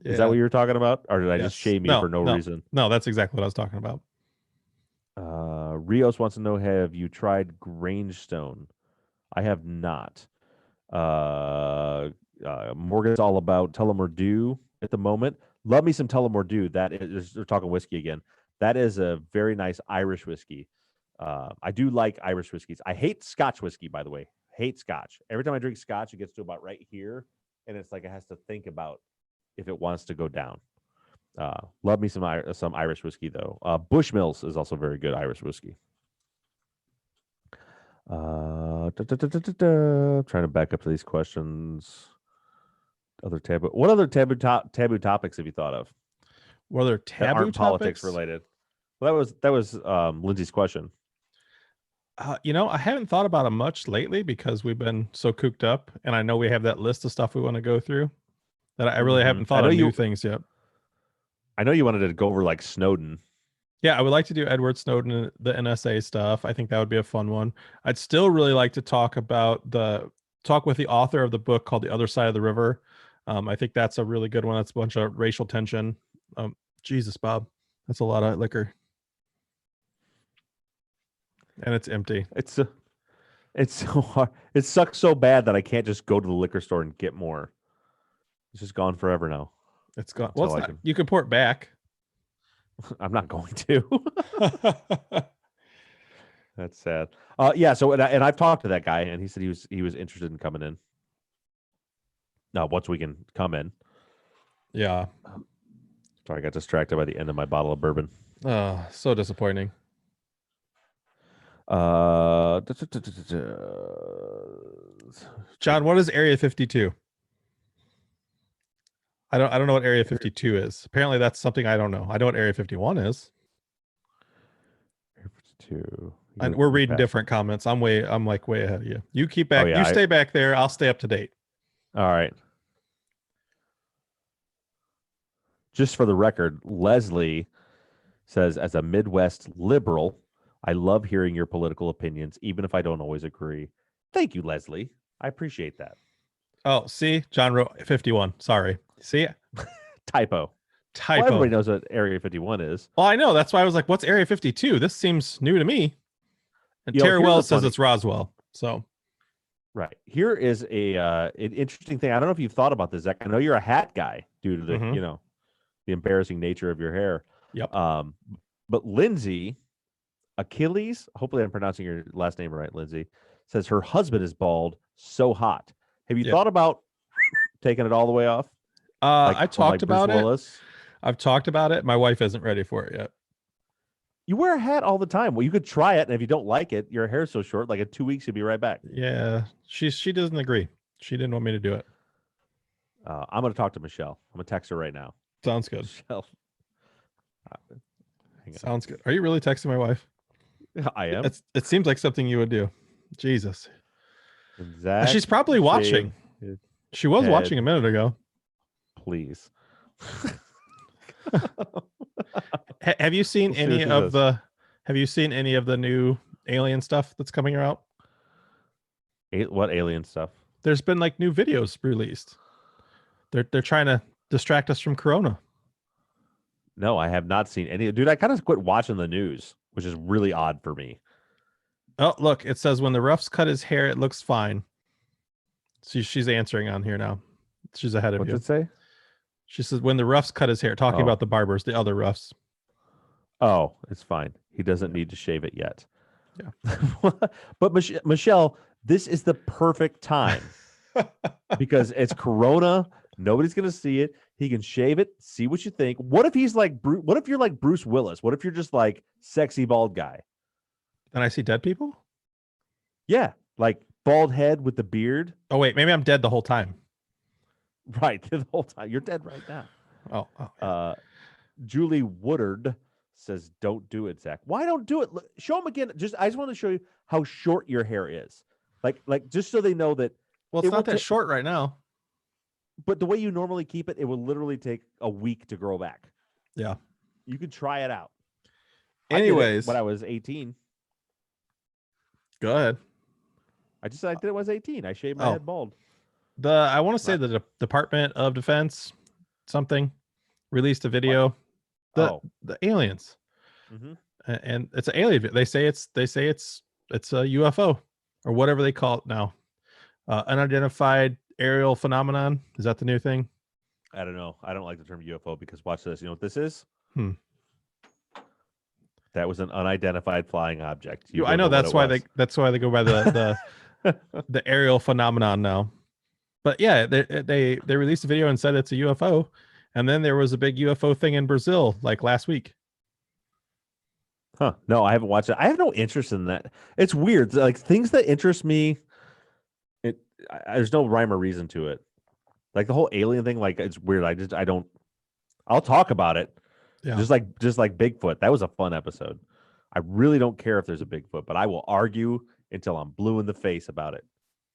Yeah. Is that what you were talking about? Or did I just shame you for no reason? No, that's exactly what I was talking about. Rios wants to know, have you tried Grangestone? I have not. Morgan's all about Tullamore Dew at the moment. Love me some Tullamore Dew. That is, we're talking whiskey again. That is a very nice Irish whiskey. I do like Irish whiskeys. I hate Scotch whiskey, by the way. Hate Scotch. Every time I drink Scotch, it gets to about right here, and it's like it has to think about if it wants to go down. Love me some Irish whiskey though. Bushmills is also very good Irish whiskey. Trying to back up to these questions. What other taboo topics have you thought of Were there that taboo aren't politics topics? related? Well, that was Lindsay's question. I haven't thought about it much lately because we've been so cooped up, and I know we have that list of stuff we want to go through that I really Mhm. haven't I thought know of new you- things yet. I know you wanted to go over like Snowden. Yeah, I would like to do Edward Snowden, the NSA stuff. I think that would be a fun one. I'd still really like to talk with the author of the book called The Other Side of the River. I think that's a really good one. That's a bunch of racial tension. Jesus, Bob, that's a lot of liquor, and it's empty. It's so hard. It sucks so bad that I can't just go to the liquor store and get more. It's just gone forever now. It's gone. That's Well, all it's I not, can- you can pour it back. I'm not going to. That's sad. Yeah. So and I've talked to that guy, and he said he was interested in coming in. Now, once we can come in. Yeah. Sorry, I got distracted by the end of my bottle of bourbon. Oh, so disappointing. John, what is Area 52? I don't know what Area 52 is. Apparently that's something I don't know. I know what Area 51 is. Two. And we're reading different comments. I'm way ahead of you. You keep back. yeah, You stay back there. I'll stay up to date. All right. Just for the record, Leslie says, as a Midwest liberal, I love hearing your political opinions, even if I don't always agree. Thank you, Leslie. I appreciate that. Oh, see, John wrote 51. Sorry. See, Typo. typo. Well, everybody knows what Area 51 is. Well, I know. That's why I was like, what's Area 52? This seems new to me. And Terry here's Wells the says funny- it's Roswell. So Right. Here is an interesting thing. I don't know if you've thought about this, Zach. I know you're a hat guy due to the, Mhm. The embarrassing nature of your hair. Yep. But Lindsay Achilles, hopefully I'm pronouncing your last name right, Lindsay, says her husband is bald, so hot. Have you Yep. thought about taking it all the way off? I talked about Bruce it. Willis? I've talked about it. My wife isn't ready for it yet. You wear a hat all the time. Well, you could try it, and if you don't like it, your hair's so short, like in 2 weeks, you'll be right back. Yeah, she doesn't agree. She didn't want me to do it. I'm going to talk to Michelle. I'm going to text her right now. Sounds good. Michelle. Hang Sounds good. Are you really texting my wife? on. I am. It seems like something you would do. Jesus. Zach, She's probably watching. his She was head. watching a minute ago. please. Have you seen We'll see any what she of says. the Have you seen any of the new alien stuff that's coming out? What alien stuff? There's been like new videos released. They're trying to distract us from Corona. No, I have not seen any. Dude, I kind of quit watching the news, which is really odd for me. Oh, look, it says when the roughs cut his hair, it looks fine. She's answering on here now. She's ahead of What's you. it say? She says when the roughs cut his hair, talking Oh. about the barbers, the other roughs. Oh, it's fine. He doesn't need to shave it yet. Yeah. But Michelle, this is the perfect time because it's Corona. Nobody's going to see it. He can shave it, see what you think. What if he's like what if you're like Bruce Willis? What if you're just like sexy bald guy? Then I see dead people. Yeah, like bald head with the beard. Oh wait, maybe I'm dead the whole time. Right, the whole time. You're dead right now. Oh, Julie Woodard says, "Don't do it, Zach. Why don't do it? Look, show them again. I just want to show you how short your hair is. Like just so they know that. well, it's it not will that ta- short right now. But the way you normally keep it, it will literally take a week to grow back. Yeah. You could try it out. I did it Anyways, when I was 18, go ahead. I did it when I was 18. I shaved my Oh. head bald. I want to say the Department of Defense something released a video. The aliens. Mhm. And it's an alien. They say it's a UFO or whatever they call it now. Unidentified aerial phenomenon. Is that the new thing? I don't know. I don't like the term UFO because watch this. You know what this is? That was an unidentified flying object. You I don't know what that's it why was. that's why they go by the aerial phenomenon now. But yeah, they released a video and said it's a UFO, and then there was a big UFO thing in Brazil like last week. Huh. No, I haven't watched it. I have no interest in that. It's weird. Like things that interest me, there's no rhyme or reason to it. Like the whole alien thing, like it's weird. I don't. I'll talk about it. Yeah. Just like Bigfoot. That was a fun episode. I really don't care if there's a Bigfoot, but I will argue until I'm blue in the face about it,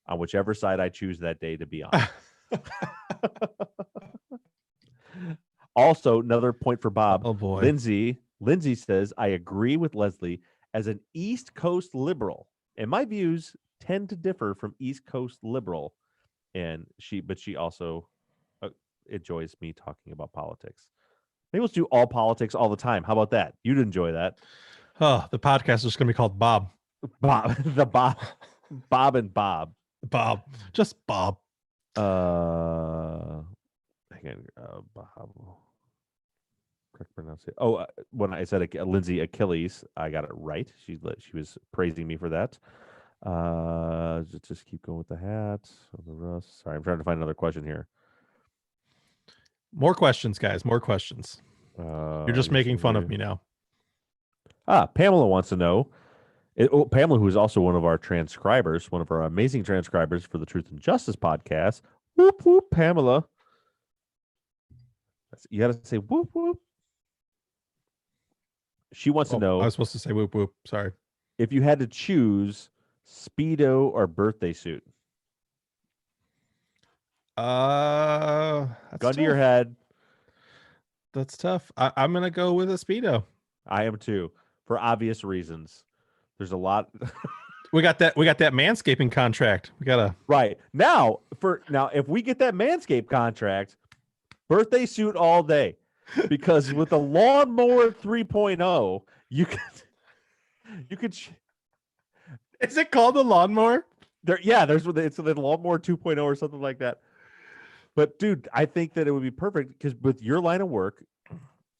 on whichever side I choose that day to be on. Also, another point for Bob. Oh boy. Lindsay says, I agree with Leslie as an East Coast liberal, and my views tend to differ from East Coast liberal. And she also enjoys me talking about politics. Maybe let's do all politics all the time. How about that? You'd enjoy that. Oh, the podcast is going to be called Bob. Bob and Bob. Bob. Just Bob. Hang on, Bob. Correct pronunciation. Oh, when I said Lindsay Achilles, I got it right. She was praising me for that. Just keep going with the hat. The rust. Sorry, I'm trying to find another question here. More questions, guys. More questions. You're just making fun of me now. Pamela wants to know. Pamela, who is also one of our transcribers, one of our amazing transcribers for the Truth and Justice podcast. Whoop whoop, Pamela. You got to say whoop whoop. She wants to know. I was supposed to say whoop whoop. Sorry. If you had to choose Speedo or birthday suit. Gun to your head. That's tough. I'm gonna go with a Speedo. I am too, for obvious reasons. There's a lot. We got that manscaping contract. We gotta right now if we get that Manscaped contract, birthday suit all day, because with the lawnmower 3.0, you could. Is it called the lawnmower? It's the lawnmower 2.0 or something like that. But dude, I think that it would be perfect because with your line of work,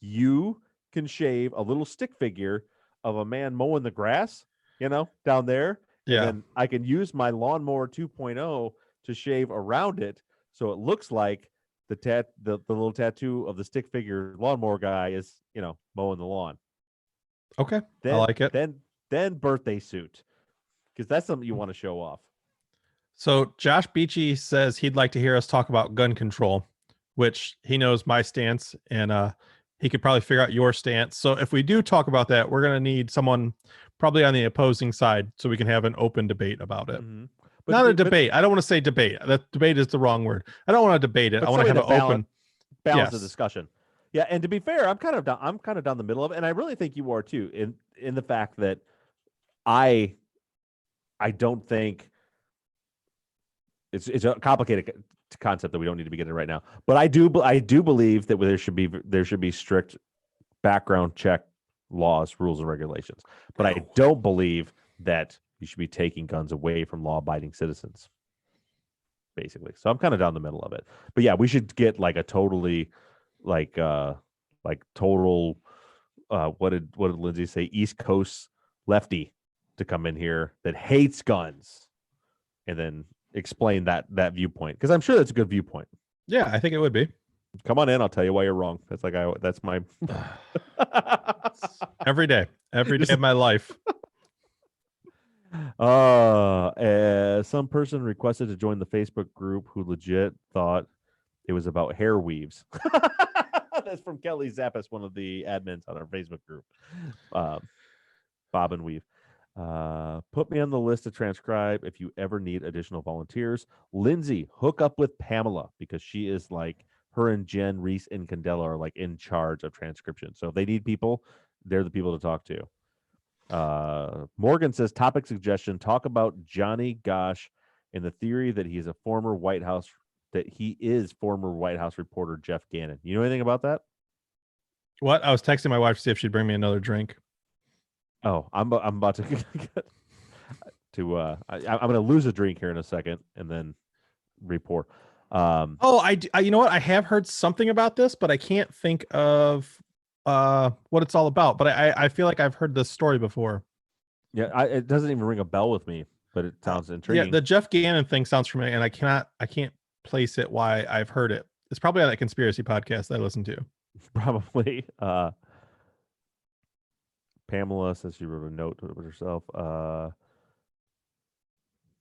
you can shave a little stick figure of a man mowing the grass, down there. Yeah. And then I can use my lawnmower 2.0 to shave around it, so it looks like the little tattoo of the stick figure lawnmower guy is, mowing the lawn. Okay, I like it. Then birthday suit, because that's something you want to show off. So Josh Beachy says he'd like to hear us talk about gun control, which he knows my stance, and he could probably figure out your stance. So if we do talk about that, we're going to need someone probably on the opposing side so we can have an open debate about it. Mm-hmm. Not a debate. I don't want to say debate. That debate is the wrong word. I don't want to debate it. I want to have an open balance of discussion. Yeah, and to be fair, I'm kind of down the middle of it, and I really think you are too, in the fact that I don't think it's a complicated concept that we don't need to be getting right now. But I do believe that there should be strict background check laws, rules, and regulations. But I don't believe that you should be taking guns away from law-abiding citizens, basically. So I'm kind of down the middle of it. But yeah, we should get like a totally total what did Lindsay say? East Coast lefty to come in here that hates guns, and then explain that viewpoint, because I'm sure that's a good viewpoint. Yeah, I think it would be. Come on in, I'll tell you why you're wrong. That's my every day of my life. Some person requested to join the Facebook group who legit thought it was about hair weaves. That's from Kelly Zappas, one of the admins on our Facebook group. Bob and Weave. Put me on the list to transcribe if you ever need additional volunteers. Lindsay, hook up with Pamela, because she is like, her and Jen, Reese, and Candela are like in charge of transcription. So if they need people, they're the people to talk to. Morgan says, topic suggestion, talk about Johnny Gosch and the theory that he is former White House reporter Jeff Gannon. You know anything about that? What? I was texting my wife to see if she'd bring me another drink. Oh, I'm about to I'm going to lose a drink here in a second and then report. I you know what? I have heard something about this, but I can't think of what it's all about, but I feel like I've heard this story before. Yeah, it doesn't even ring a bell with me, but it sounds Yeah, intriguing. the Jeff Gannon thing sounds familiar, and I can't place it why I've heard it. It's probably on that conspiracy podcast I listen to. Probably. Pamela says she wrote a note with herself.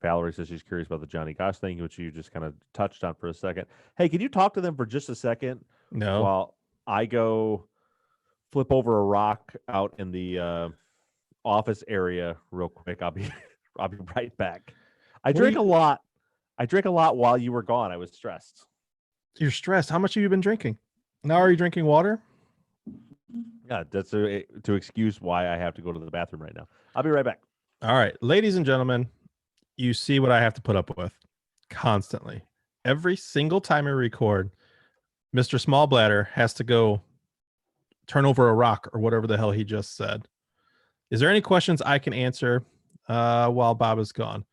Valerie says she's curious about the Johnny Gosh thing, which you just kind of touched on for a second. Hey, can you talk to them for just a second No, while I go flip over a rock out in the office area real quick? I'll be right back. I What are drank you- a lot. I drank a lot while you were gone. I was stressed. you're stressed. How much have you been drinking? Now are you drinking water? Yeah, that's to excuse why I have to go to the bathroom right now. I'll be right back. All right, ladies and gentlemen, you see what I have to put up with constantly. Every single time I record, Mr. Smallbladder has to go turn over a rock or whatever the hell he just said. Is there any questions I can answer while Bob is gone?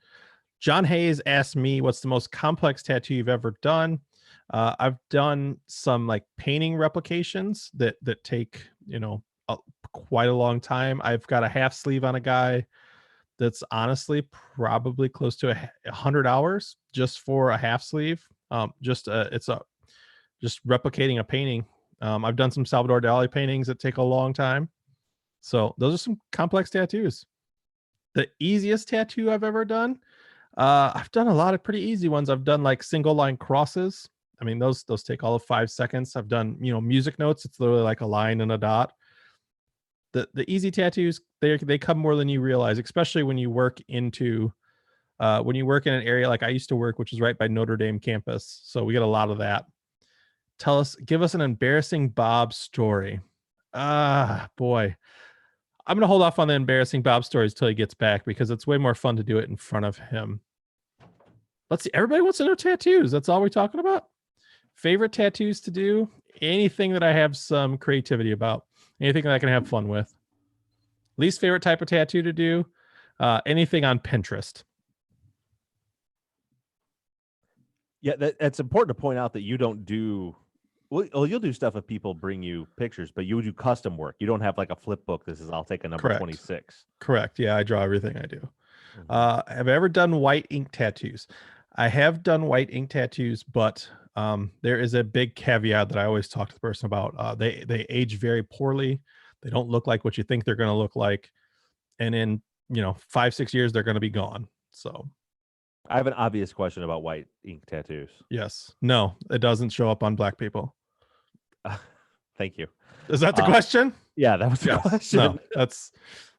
John Hayes asked me, what's the most complex tattoo you've ever done? I've done some like painting replications that take, quite a long time. I've got a half sleeve on a guy that's honestly probably close to 100 hours just for a half sleeve. Just replicating a painting. I've done some Salvador Dali paintings that take a long time. So those are some complex tattoos. The easiest tattoo I've ever done, I've done a lot of pretty easy ones. I've done like single line crosses. I mean, those take all of 5 seconds. I've done, music notes. It's literally like a line and a dot. The easy tattoos, they come more than you realize, especially when you work in an area like I used to work, which is right by Notre Dame campus. So we get a lot of that. Give us an embarrassing Bob story. Boy. I'm going to hold off on the embarrassing Bob stories till he gets back because it's way more fun to do it in front of him. Let's see. Everybody wants to know tattoos. That's all we're talking about. Favorite tattoos to do? Anything that I have some creativity about. Anything that I can have fun with. Least favorite type of tattoo to do? Anything on Pinterest. Yeah, that's important to point out that you don't do. Well, you'll do stuff if people bring you pictures, but you do custom work. You don't have like a flip book. This is I'll take a number Correct. 26. Correct. Yeah, I draw everything I do. Have I ever done white ink tattoos? I have done white ink tattoos, but there is a big caveat that I always talk to the person about. They age very poorly. They don't look like what you think they're going to look like, and in 5-6 years they're going to be gone. So I have an obvious question about white ink tattoos. yes, no, it doesn't show up on black people. Thank you. Is that the question? Yeah, that was the question. No, that's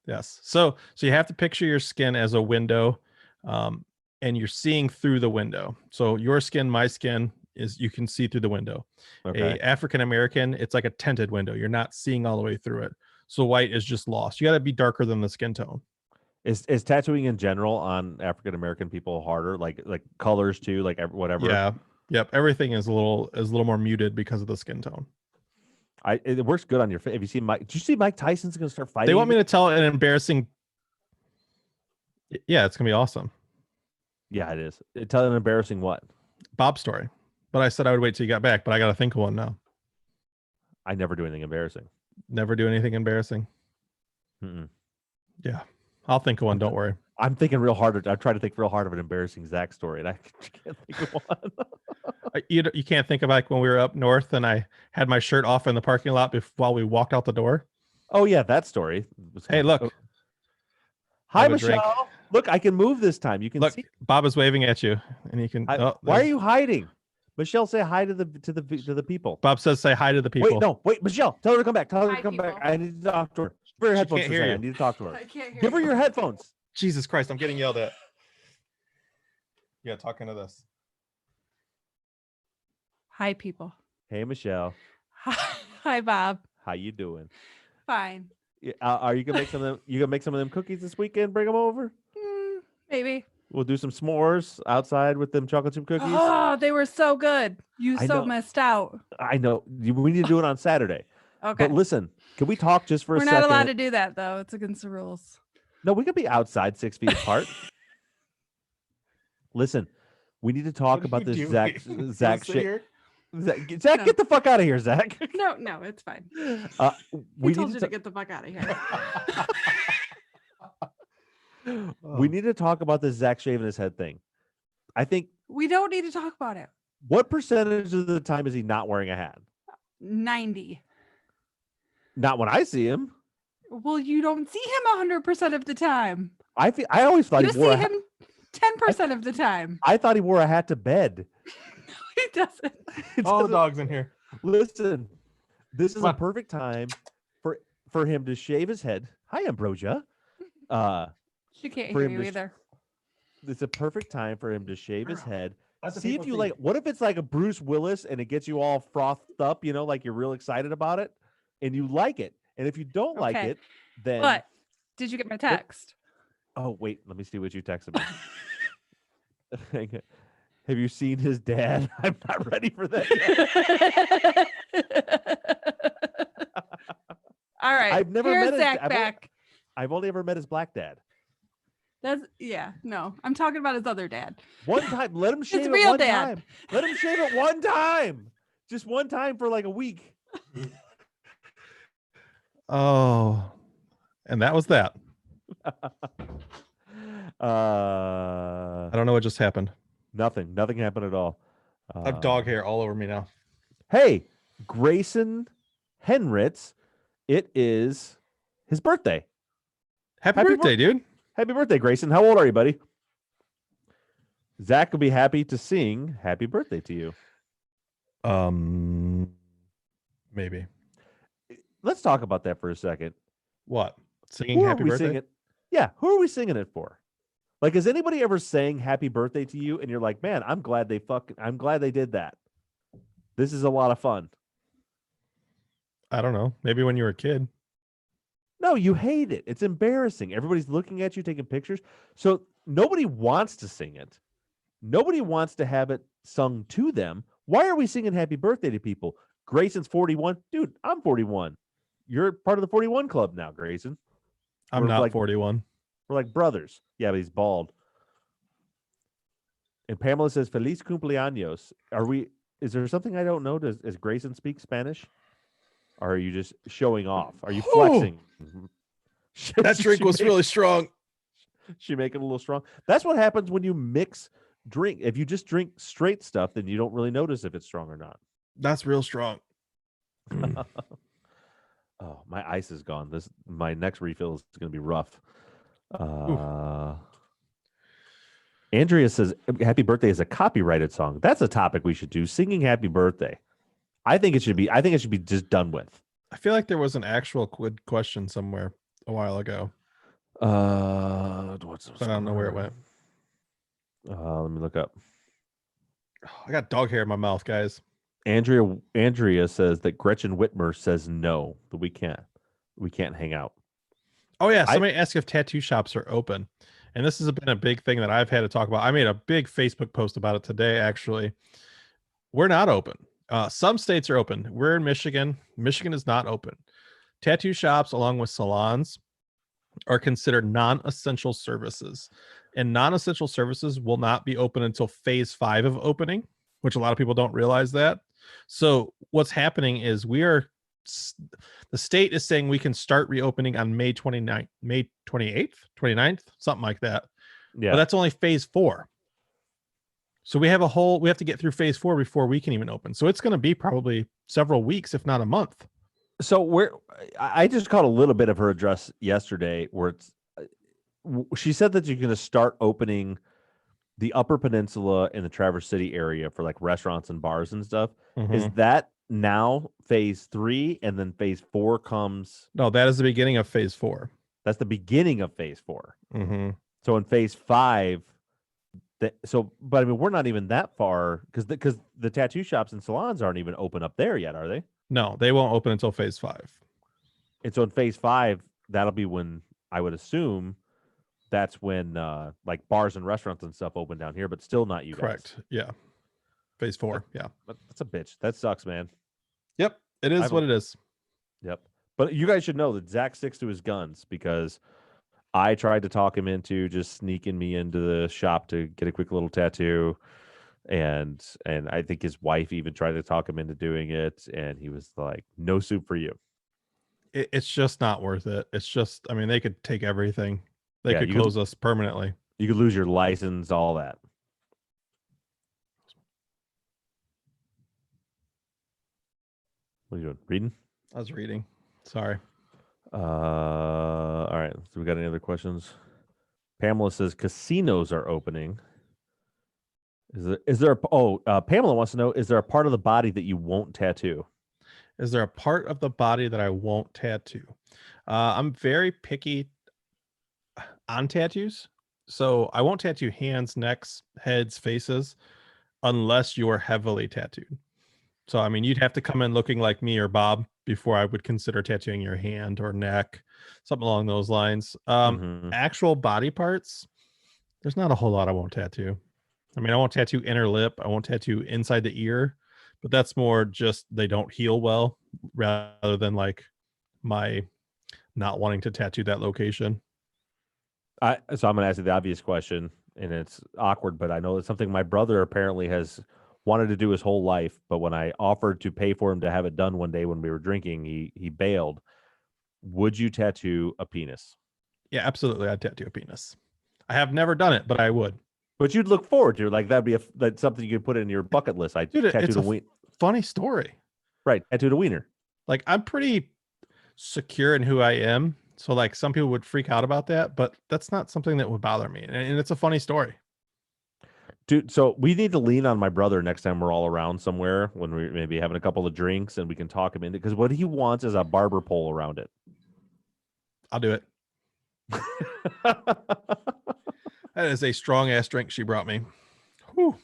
yes. So you have to picture your skin as a window, and you're seeing through the window. So your skin, my skin, is you can see through the window. Okay. A African American, it's like a tinted window. You're not seeing all the way through it. So white is just lost. You got to be darker than the skin tone. Is tattooing in general on African American people harder? Like colors too, like whatever. Yeah. Yep. Everything is a little more muted because of the skin tone. It works good on your face. Have you seen Mike? Did you see Mike Tyson's going to start fighting? They want me to tell an embarrassing. Yeah, it's gonna be awesome. Yeah, it is. Tell an embarrassing what? Bob story. But I said I would wait till you got back, but I got to think of one now. I never do anything embarrassing. Never do anything embarrassing. Mm-mm. Yeah, I'll think of one. Don't worry. I'm thinking real hard. I've tried to think real hard of an embarrassing Zach story, and I can't think of one. You can't think of like when we were up north and I had my shirt off in the parking lot while we walked out the door. Oh yeah, that story. Hey, look. Oh. Hi, Have a Michelle. drink. Look, I can move this time. You can Look, see. Bob is waving at you, and you can. Why are there's- you hiding? Michelle, say hi to the people. Bob says, "Say hi to the people." Wait, no, wait, Michelle, tell her to come back. Tell her to Hi, come back. people. I need to talk to her. Give her your She headphones. can't for a hear second. you. I need to talk to her. I can't hear Give her you. your headphones. Jesus Christ, I'm getting yelled at. Yeah, talking to this. Hi, people. Hey, Michelle, Hi, Bob. how you doing? Fine. Are you gonna make some of them? You gonna make some of them cookies this weekend? Bring them over. Maybe. We'll do some s'mores outside with them chocolate chip cookies. Oh, they were so good. You I so know. missed out. I know. We need to do it on Saturday. Okay. But listen, can we talk just for We're a not second? allowed to do that, though. It's against the rules. No, we could be outside 6 feet apart. Listen, we need to talk about this Zach shit. Zach, No. get the fuck out of here, Zach. No, it's fine. We I told need you to to get the fuck out of here. we need to talk about this Zach shaving his head thing. I think We don't need to talk about it. what percentage of the time is he not wearing a hat? 90. Not when I see him. Well, you don't see him 100% of the time. I always thought You he wore see a hat. him 10% of the time. I thought he wore a hat to bed. He doesn't. It All the doesn't- dogs in here. Listen, this is Come a on. perfect time for him to shave his head. Hi, Ambrosia. She can't For hear him you to sh- either. It's a perfect time for him to shave his head. Let the See if people you see. like. What if it's like a Bruce Willis and it gets you all frothed up? You know, like you're real excited about it, and you like it. And if you don't like Okay. it, then But did you get my text? oh wait, let me see what you texted me. Have you seen his dad? I'm not ready for that yet. All right. I've never Here's met his Zach I've only- back. I've only ever met his black dad. No. I'm talking about his other dad. One time, let him shave it real one dad. time. Let him shave it one time. Just one time for like a week. Oh, and that was that. I don't know what just happened. Nothing happened at all. I have dog hair all over me now. Hey, Grayson Henritz, it is his birthday. Happy Happy birthday, dude. Happy birthday, Grayson. How old are you, buddy? Zach will be happy to sing happy birthday to you. Maybe. Let's talk about that for a second. What? Singing Who are happy we birthday? singing? Yeah, who are we singing it for? Like, has anybody ever sang happy birthday to you and you're like, man, I'm glad they did that. This is a lot of fun. I don't know. Maybe when you were a kid. No, you hate it. It's embarrassing. Everybody's looking at you, taking pictures. So nobody wants to sing it. Nobody wants to have it sung to them. Why are we singing happy birthday to people? Grayson's 41. Dude, I'm 41. You're part of the 41 club now, Grayson. I'm We're not like- 41. We're like brothers. Yeah, but he's bald. And Pamela says, Feliz cumpleaños. Is there something I don't know? Does Grayson speak Spanish? Or are you just showing off? Are you flexing? That drink was really strong. She make it a little strong. That's what happens when you mix drink. If you just drink straight stuff, then you don't really notice if it's strong or not. That's real strong. Oh, my ice is gone. My next refill is going to be rough. Andrea says, "Happy birthday" is a copyrighted song. That's a topic we should do. Singing "Happy Birthday." I think it should be just done with. I feel like there was an actual question somewhere a while ago. What's But I don't know where it went. Let me look up. I got dog hair in my mouth, guys. Andrea says that Gretchen Whitmer says no, that we can't hang out. Oh yeah, somebody asked if tattoo shops are open. And this has been a big thing that I've had to talk about. I made a big Facebook post about it today, actually. We're not open. Some states are open. We're in Michigan. Michigan is not open. Tattoo shops, along with salons, are considered non-essential services. And non-essential services will not be open until phase 5 of opening, which a lot of people don't realize that. So what's happening is the state is saying we can start reopening on May 29th, May 28th, 29th, something like that. Yeah, But that's only phase 4. So we have to get through phase 4 before we can even open. So it's going to be probably several weeks, if not a month. So I just caught a little bit of her address yesterday where she said that you're going to start opening the Upper Peninsula in the Traverse City area for like restaurants and bars and stuff. Is that now phase 3 and then phase 4 comes? No, that is the beginning of phase 4. That's the beginning of phase 4. Mm-hmm. So in phase 5, but I mean, we're not even that far because the tattoo shops and salons aren't even open up there yet, are they? No, they won't open until phase 5. And so in phase 5, that'll be when I would assume that's when like bars and restaurants and stuff open down here, but still not you Correct. guys. Yeah. Phase 4. Yeah. That's a bitch. That sucks, man. Yep. It is what it is. Yep. But you guys should know that Zach sticks to his guns because I tried to talk him into just sneaking me into the shop to get a quick little tattoo. and I think his wife even tried to talk him into doing it, and he was like, "No soup for you." It's just not worth it. It's just, I mean, they could take everything. They Yeah, could you could close us permanently. lose your license, all that. What are you doing? Reading? I was reading. Sorry. All right. So we got any other questions? Pamela says casinos are opening. Pamela wants to know, is there a part of the body that you won't tattoo? Is there a part of the body that I won't tattoo? I'm very picky on tattoos. So I won't tattoo hands, necks, heads, faces unless you're heavily tattooed. So, I mean, you'd have to come in looking like me or Bob before I would consider tattooing your hand or neck, something along those lines. Mhm. Actual body parts, there's not a whole lot I won't tattoo. I mean, I won't tattoo inner lip. I won't tattoo inside the ear, but that's more just they don't heal well rather than like my not wanting to tattoo that location. So I'm going to ask you the obvious question, and it's awkward, but I know it's something my brother apparently has wanted to do his whole life. But when I offered to pay for him to have it done one day when we were drinking, he bailed. Would you tattoo a penis? Yeah, absolutely. I'd tattoo a penis. I have never done it, but I would. But you'd look forward to, like, that'd be that's something you could put in your bucket list. I Dude, it's tattooed a a wiener. funny story. Right, tattooed a wiener. Like, I'm pretty secure in who I am. So, like, some people would freak out about that, but that's not something that would bother me. And it's a funny story. Dude, so we need to lean on my brother next time we're all around somewhere when we're maybe having a couple of drinks and we can talk him into, because what he wants is a barber pole around it. I'll do it. That is a strong ass drink she brought me. Whew.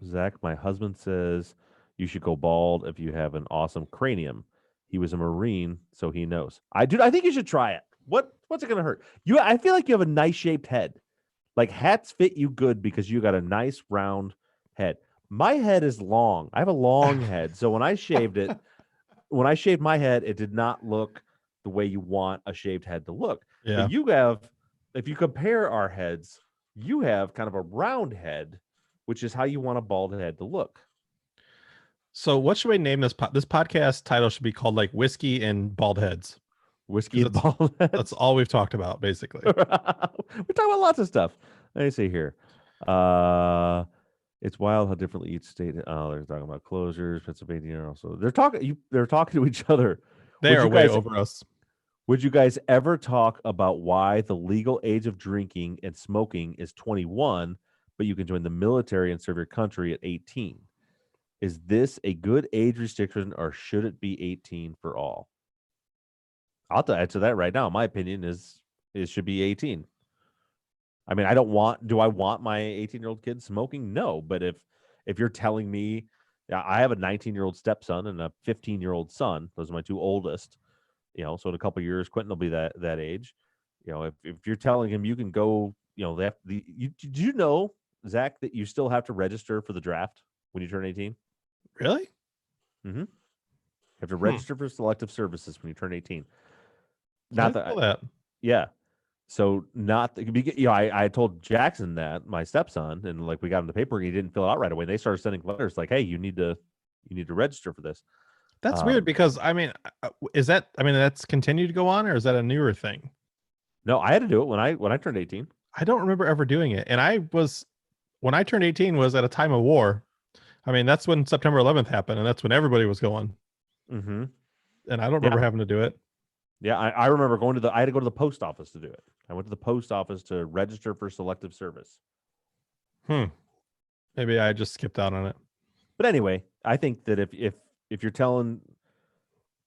Zach, my husband says you should go bald if you have an awesome cranium. He was a Marine, so he knows. I think you should try it. What's it gonna hurt? I feel like you have a nice shaped head. Like, hats fit you good because you got a nice round head. My head is long. I have a long head. So when I shaved my head, it did not look the way you want a shaved head to look. Yeah. But if you compare our heads, you have kind of a round head, which is how you want a bald head to look. So, what should we name this? This podcast title should be called like Whiskey and Bald Heads. Whiskey and bald heads. That's all we've talked about, basically. We talk about lots of stuff. Let me see here. It's wild how differently each state. Oh, they're talking about closures, Pennsylvania. Also, they're talking to each other. They are way over us. Would you guys ever talk about why the legal age of drinking and smoking is 21, but you can join the military and serve your country at 18? Is this a good age restriction, or should it be 18 for all? I'll answer that right now. My opinion is it should be 18. I mean, do I want my 18-year-old kid smoking? No. But if you're telling me, I have a 19-year-old stepson and a 15-year-old son, those are my two oldest, so in a couple of years, Quentin will be that age. If you're telling him you can go, did you know, Zach, that you still have to register for the draft when you turn 18? Really? Mm-hmm. You have to register for selective services when you turn 18. Not that. Yeah. So I told Jackson that, my stepson, and like we got him the paperwork, he didn't fill it out right away. They started sending letters like, "Hey, you need to register for this." That's weird because that's continued to go on, or is that a newer thing? No, I had to do it when I turned 18. I don't remember ever doing it. And when I turned 18 was at a time of war. I mean, that's when September 11th happened, and that's when everybody was going. Mm-hmm. And I don't remember having to do it. Yeah, I remember I had to go to the post office to do it. I went to the post office to register for selective service. Maybe I just skipped out on it. But anyway, I think that if you're telling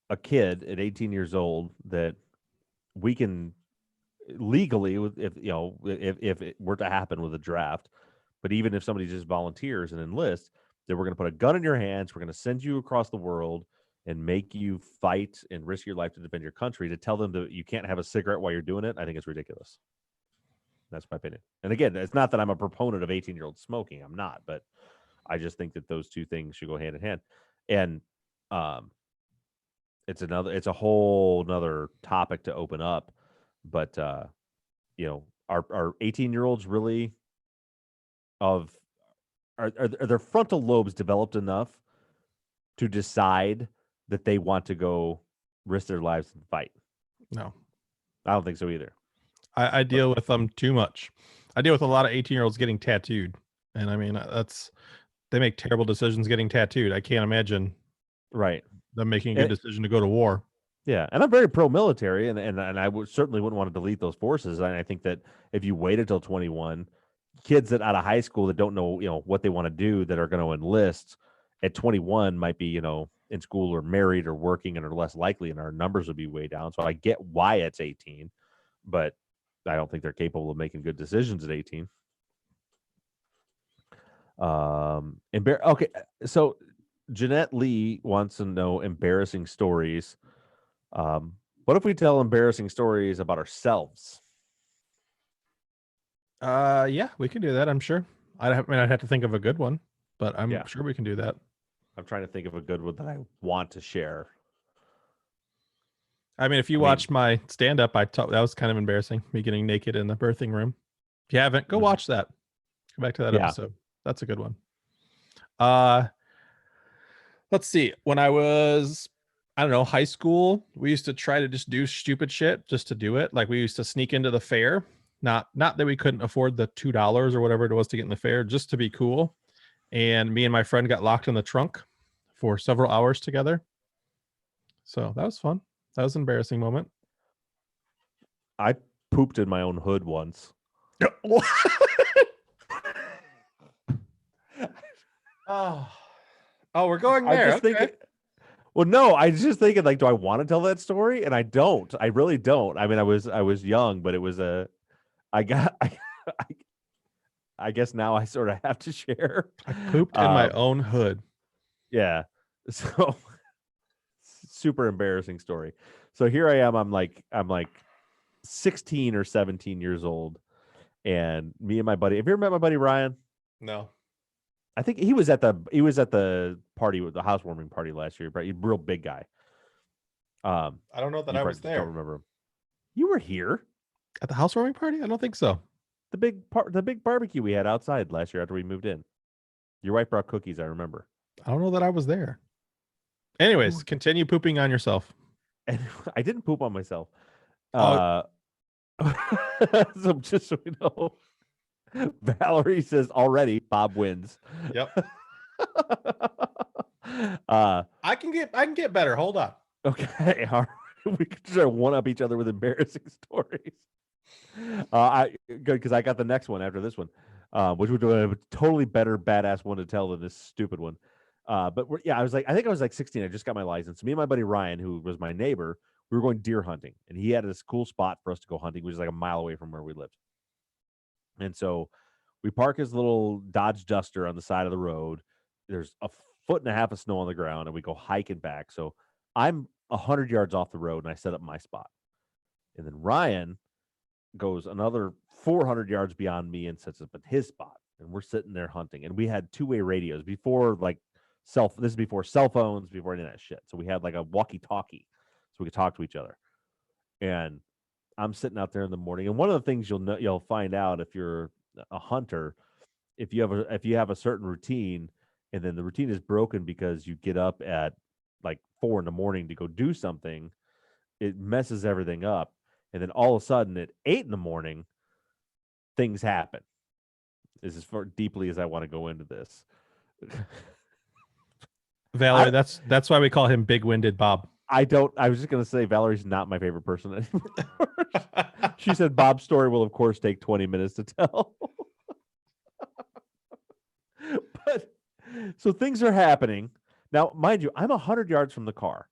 a kid at 18 years old that we can legally, if it were to happen with a draft, but even if somebody just volunteers and enlists, that we're going to put a gun in your hands, we're going to send you across the world and make you fight and risk your life to defend your country, to tell them that you can't have a cigarette while you're doing it, I think it's ridiculous. That's my opinion. And again, it's not that I'm a proponent of 18-year-old smoking. I'm not, but I just think that those two things should go hand in hand. And it's a whole nother topic to open up. But are 18-year-olds really of are their frontal lobes developed enough to decide that they want to go risk their lives and fight? No, I don't think so either. I deal with them too much. I deal with a lot of 18-year-olds getting tattooed, and I mean they make terrible decisions getting tattooed. I can't imagine Right. them making a good It- decision to go to war. Yeah, and I'm very pro-military, and I would certainly wouldn't want to delete those forces. And I think that if you wait until 21, kids that out of high school that don't know, what they want to do, that are going to enlist at 21 might be, in school or married or working and are less likely, and our numbers would be way down. So I get why it's 18, but I don't think they're capable of making good decisions at 18. Okay, so Jeanette Lee wants to know embarrassing stories. What if we tell embarrassing stories about ourselves? Yeah, we can do that. I'm sure. I'd have to think of a good one, but I'm Yeah. sure we can do that. I'm trying to think of a good one that I want to share. I mean, if you I mean- watched my stand up, that was kind of embarrassing. Me getting naked in the birthing room. If you haven't, go Mhm. watch that. Go back to that Yeah. episode. That's a good one. Let's see. When I was, I don't know, high school, we used to try to just do stupid shit just to do it. Like we used to sneak into the fair. Not that we couldn't afford the $2 or whatever it was to get in the fair, just to be cool. And me and my friend got locked in the trunk for several hours together. So that was fun. That was an embarrassing moment. I pooped in my own hood once. Oh, we're going I'm there. just Okay. thinking. Well, no, I was just thinking, like, do I want to tell that story? And I don't. I really don't. I mean, I was young, but it was I guess now I sort of have to share. I pooped in my Um, own hood. Yeah. So super embarrassing story. So here I am. I'm like 16 or 17 years old, and me and my buddy. Have you ever met my buddy Ryan? No. I think he was at the party, with the housewarming party last year. But he's a real big guy. I don't know that You I probably was there. Don't remember him. You were here. At the housewarming party? I don't think so. The big barbecue we had outside last year after we moved in. Your wife brought cookies. I remember. I don't know that I was there. Anyways, continue pooping on yourself. And I didn't poop on myself. Oh. So just so we know, Valerie says already Bob wins. Yep. uh I can get better. Hold on. okay. All right. We could try to one up each other with embarrassing stories. I good because I got the next one after this one, which would be a totally better badass one to tell than this stupid one. But I think I was like 16. I just got my license. Me and my buddy Ryan, who was my neighbor, we were going deer hunting, and he had this cool spot for us to go hunting, which is like a mile away from where we lived. And so we park his little Dodge Duster on the side of the road. There's a foot and a half of snow on the ground, and we go hiking back. So I'm 100 yards off the road, and I set up my spot. And then Ryan goes another 400 yards beyond me and sets up at his spot. And we're sitting there hunting. And we had two-way radios before, like, this is before cell phones, before any of that shit. So we had like a walkie-talkie so we could talk to each other. And I'm sitting out there in the morning. And one of the things you'll find out if you're a hunter, if you have a certain routine, and then the routine is broken because you get up at like 4 a.m. to go do something, it messes everything up. And then all of a sudden at 8 a.m, things happen. This is as far deeply as I want to go into this. Valerie, that's why we call him Big-Winded Bob. I was just going to say Valerie's not my favorite person anymore. She said Bob's story will, of course, take 20 minutes to tell. But so things are happening. Now, mind you, I'm 100 yards from the car.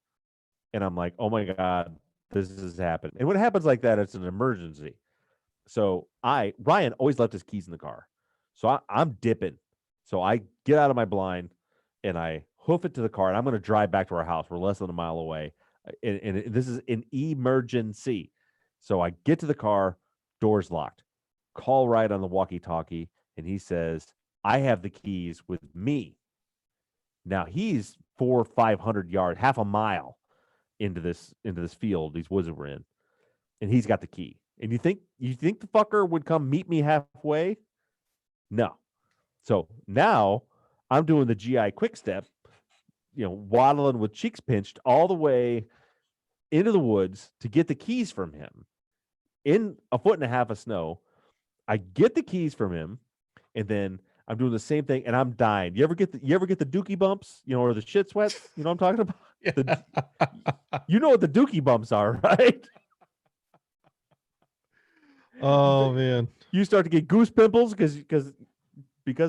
And I'm like, oh my God, this is happening. And when it happens like that, it's an emergency. So Ryan always left his keys in the car. So I'm dipping. So I get out of my blind and I hoof it to the car, and I'm going to drive back to our house. We're less than a mile away. And this is an emergency. So I get to the car, door's locked. Call Ryan on the walkie-talkie, and he says, I have the keys with me. Now he's 400 or 500 yards, half a mile into this field, these woods that we're in, and he's got the key. And you think the fucker would come meet me halfway? No. So now I'm doing the GI quick step, waddling with cheeks pinched all the way into the woods to get the keys from him in a foot and a half of snow. I get the keys from him, and then I'm doing the same thing, and I'm dying. You ever get the dookie bumps, or the shit sweats? You know what I'm talking about? You know what the dookie bumps are, right? Oh man. You start to get goose pimples because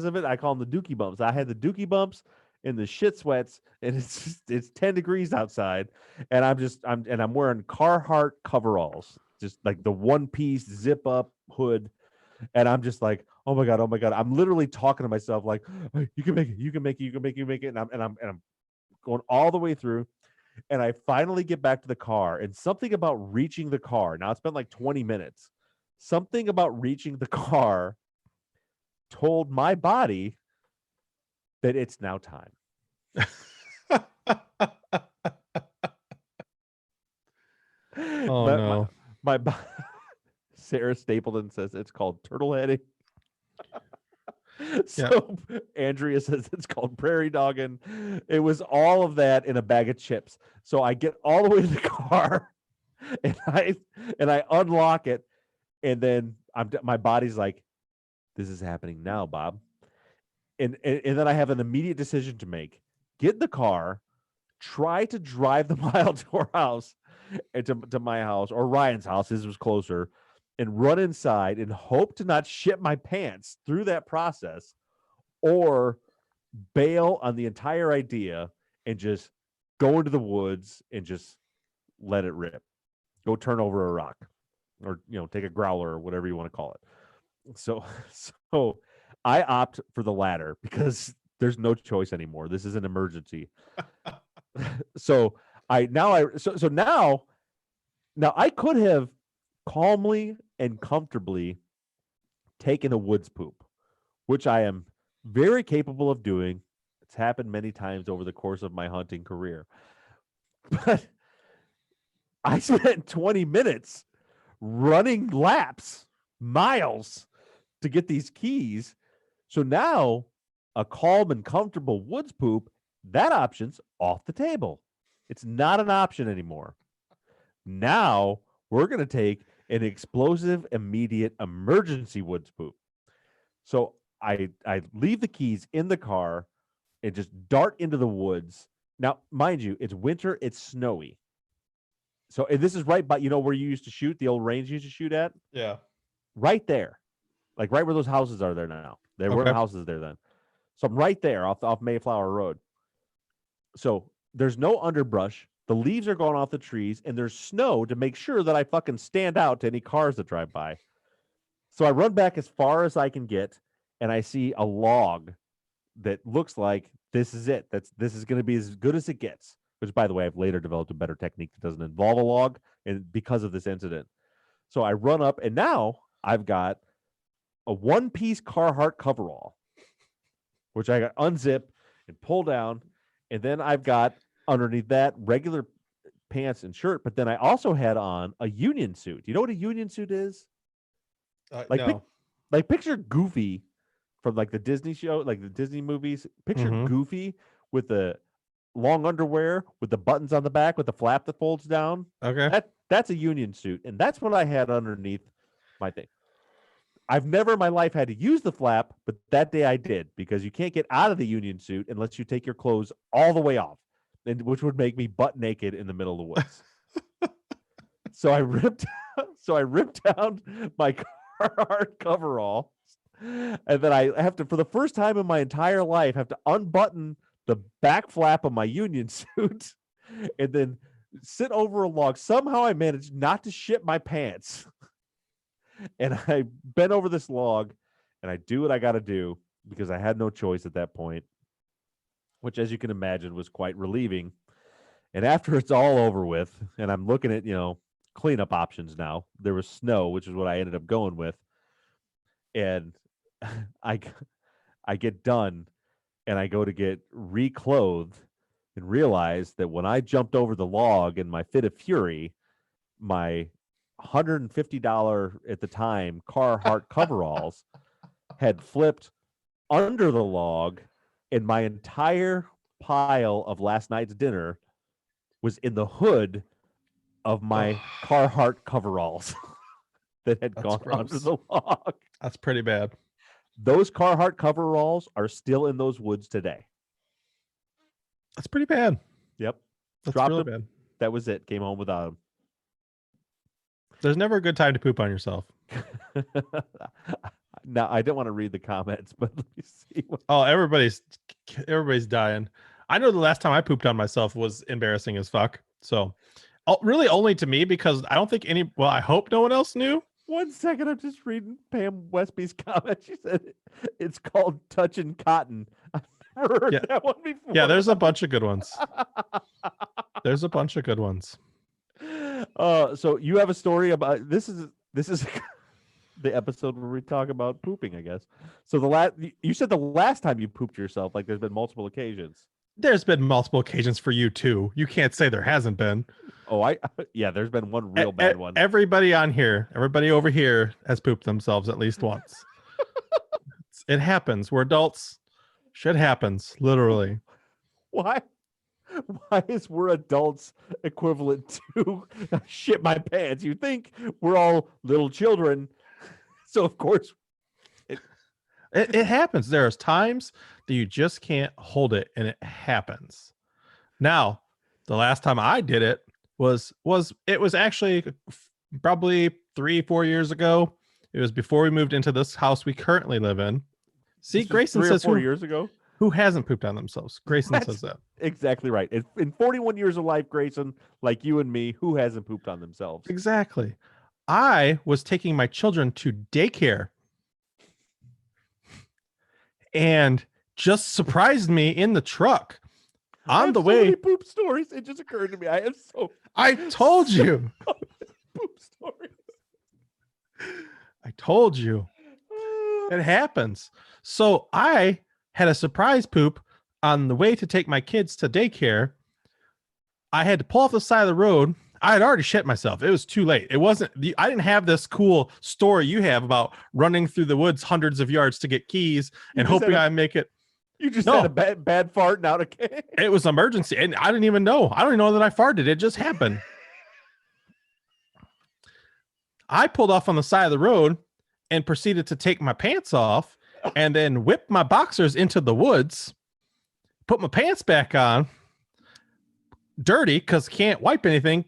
of it. I call them the dookie bumps. I had the dookie bumps and the shit sweats, and it's 10 degrees outside, and I'm wearing Carhartt coveralls, just like the one piece zip up hood, and I'm just like, oh my god, I'm literally talking to myself like, "Hey, you can make it, you can make it, you can make it," and I'm going all the way through, and I finally get back to the car, and something about reaching the car. Now it's been like 20 minutes. Something about reaching the car told my body that it's now time. Oh no. My Sarah Stapleton says it's called turtle heading. So Andrea says it's called prairie dogging. It was all of that in a bag of chips. So I get all the way to the car, and I unlock it, and then my body's like, this is happening now, Bob. And then I have an immediate decision to make. Get in the car, try to drive the mile to our house, and to my house, or Ryan's house, his was closer, and run inside and hope to not shit my pants through that process, or bail on the entire idea and just go into the woods and just let it rip. Go turn over a rock, or take a growler, or whatever you want to call it. So I opt for the latter because there's no choice anymore. This is an emergency. So now I could have calmly and comfortably taken a woods poop, which I am very capable of doing. It's happened many times over the course of my hunting career. But I spent 20 minutes running laps, miles, to get these keys. So now a calm and comfortable woods poop, that option's off the table. It's not an option anymore. Now we're going to take an explosive, immediate emergency woods poop. So I leave the keys in the car and just dart into the woods. Now, mind you, it's winter, it's snowy. So, and this is right by, where you used to shoot, the old range you used to shoot at? Yeah. Right there. Like right where those houses are there now. There weren't houses there then. So I'm right there off Mayflower Road. So there's no underbrush. The leaves are going off the trees, and there's snow to make sure that I fucking stand out to any cars that drive by. So I run back as far as I can get, and I see a log that looks like this is it. This is going to be as good as it gets. Which, by the way, I've later developed a better technique that doesn't involve a log, and because of this incident. So I run up, and now I've got a one-piece Carhartt coverall, which I got unzip and pull down, and then I've got underneath that regular pants and shirt, but then I also had on a union suit. You know what a union suit is? No. Like picture Goofy from like the Disney show, like the Disney movies. Picture Goofy with the long underwear with the buttons on the back with the flap that folds down. Okay. That's a union suit, and that's what I had underneath my thing. I've never in my life had to use the flap, but that day I did, because you can't get out of the union suit unless you take your clothes all the way off, and which would make me butt naked in the middle of the woods. So I ripped down my Carhartt coverall, and then I have to, for the first time in my entire life, have to unbutton the back flap of my union suit and then sit over a log. Somehow I managed not to shit my pants. And I bent over this log, and I do what I got to do because I had no choice at that point, which, as you can imagine, was quite relieving. And after it's all over with, and I'm looking at, cleanup options now, there was snow, which is what I ended up going with. And I get done, and I go to get reclothed and realize that when I jumped over the log in my fit of fury, my $150 at the time Carhartt coveralls had flipped under the log, and my entire pile of last night's dinner was in the hood of my Carhartt coveralls that had That's gone under gross. the log. That's pretty bad. Those Carhartt coveralls are still in those woods today. That's pretty bad. Yep. That's Dropped really them. bad. That was it. Came home without There's never a good time to poop on yourself. them. Now, I don't want to read the comments, but let me see. Oh, everybody's dying. I know the last time I pooped on myself was embarrassing as fuck. So, really only to me, because I don't think well, I hope no one else knew. 1 second, I'm just reading Pam Westby's comment. She said it's called touching cotton. I've never heard Yeah. that one before. Yeah, there's a bunch of good ones. There's a bunch of good ones. So you have a story about this is the episode where we talk about pooping, I guess. So you said the last time you pooped yourself, like there's been multiple occasions. There's been multiple occasions for you too. You can't say there hasn't been. Oh, yeah, there's been one real bad one. Everybody over here has pooped themselves at least once. It happens. We're adults. Shit happens, literally. Why is we're adults equivalent to shit my pants? You think we're all little children. So of course It happens. There's times that you just can't hold it, and it happens. Now, the last time I did it was actually probably 3-4 years ago. It was before we moved into this house we currently live in. See, this was Grayson 3 or says 4 years ago. who hasn't pooped on themselves. Grayson That's says that. Exactly right. In 41 years of life, Grayson, like you and me, who hasn't pooped on themselves? Exactly. I was taking my children to daycare and just surprised me in the truck I on have the so way. many poop stories. It just occurred to me. I have so I told you. poop stories. I told you. It happens. So I had a surprise poop on the way to take my kids to daycare. I had to pull off the side of the road. I had already shit myself. It was too late. I didn't have this cool story you have about running through the woods hundreds of yards to get keys and just had hoping a- I make it. You just No. had a bad fart and out of can. It was emergency. And I didn't even know. I don't even know that I farted. It just happened. I pulled off on the side of the road and proceeded to take my pants off and then whip my boxers into the woods, put my pants back on, dirty because can't wipe anything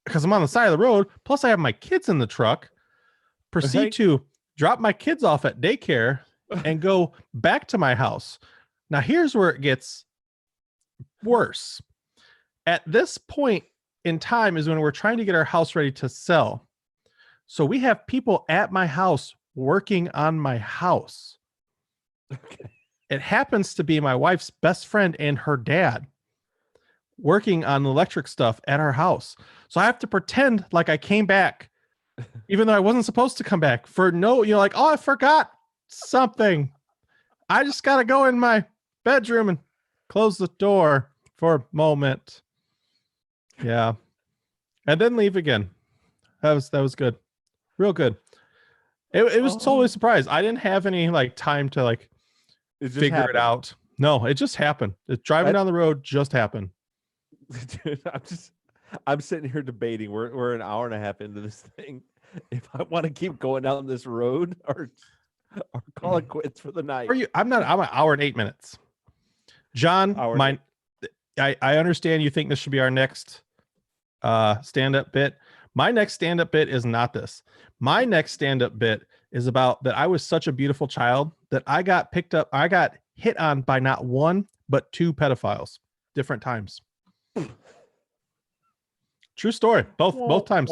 because I'm on the side of the road. Plus, I have my kids in the truck. Proceed Okay. to drop my kids off at daycare and go back to my house. Now, here's where it gets worse. At this point in time is when we're trying to get our house ready to sell. So we have people at my house working on my house. Okay. It happens to be my wife's best friend and her dad working on electric stuff at our house. So I have to pretend like I came back, even though I wasn't supposed to come back like, oh, I forgot something. I just got to go in my bedroom and close the door for a moment. Yeah. And then leave again. That was good. Real good. It was totally surprised. I didn't have any time to It just figure it happened. out. No, it just happened. Driving down the road just happened. Dude, I'm sitting here debating. We're an hour and a half into this thing. If I want to keep going down this road or call it quits for the night. I'm an hour and 8 minutes. John, Hour and I understand you think this should be our next stand-up bit. My next stand-up bit is not this. My next stand-up bit is about that I was such a beautiful child that I got hit on by not one, but 2 pedophiles, different times. True story. Both times.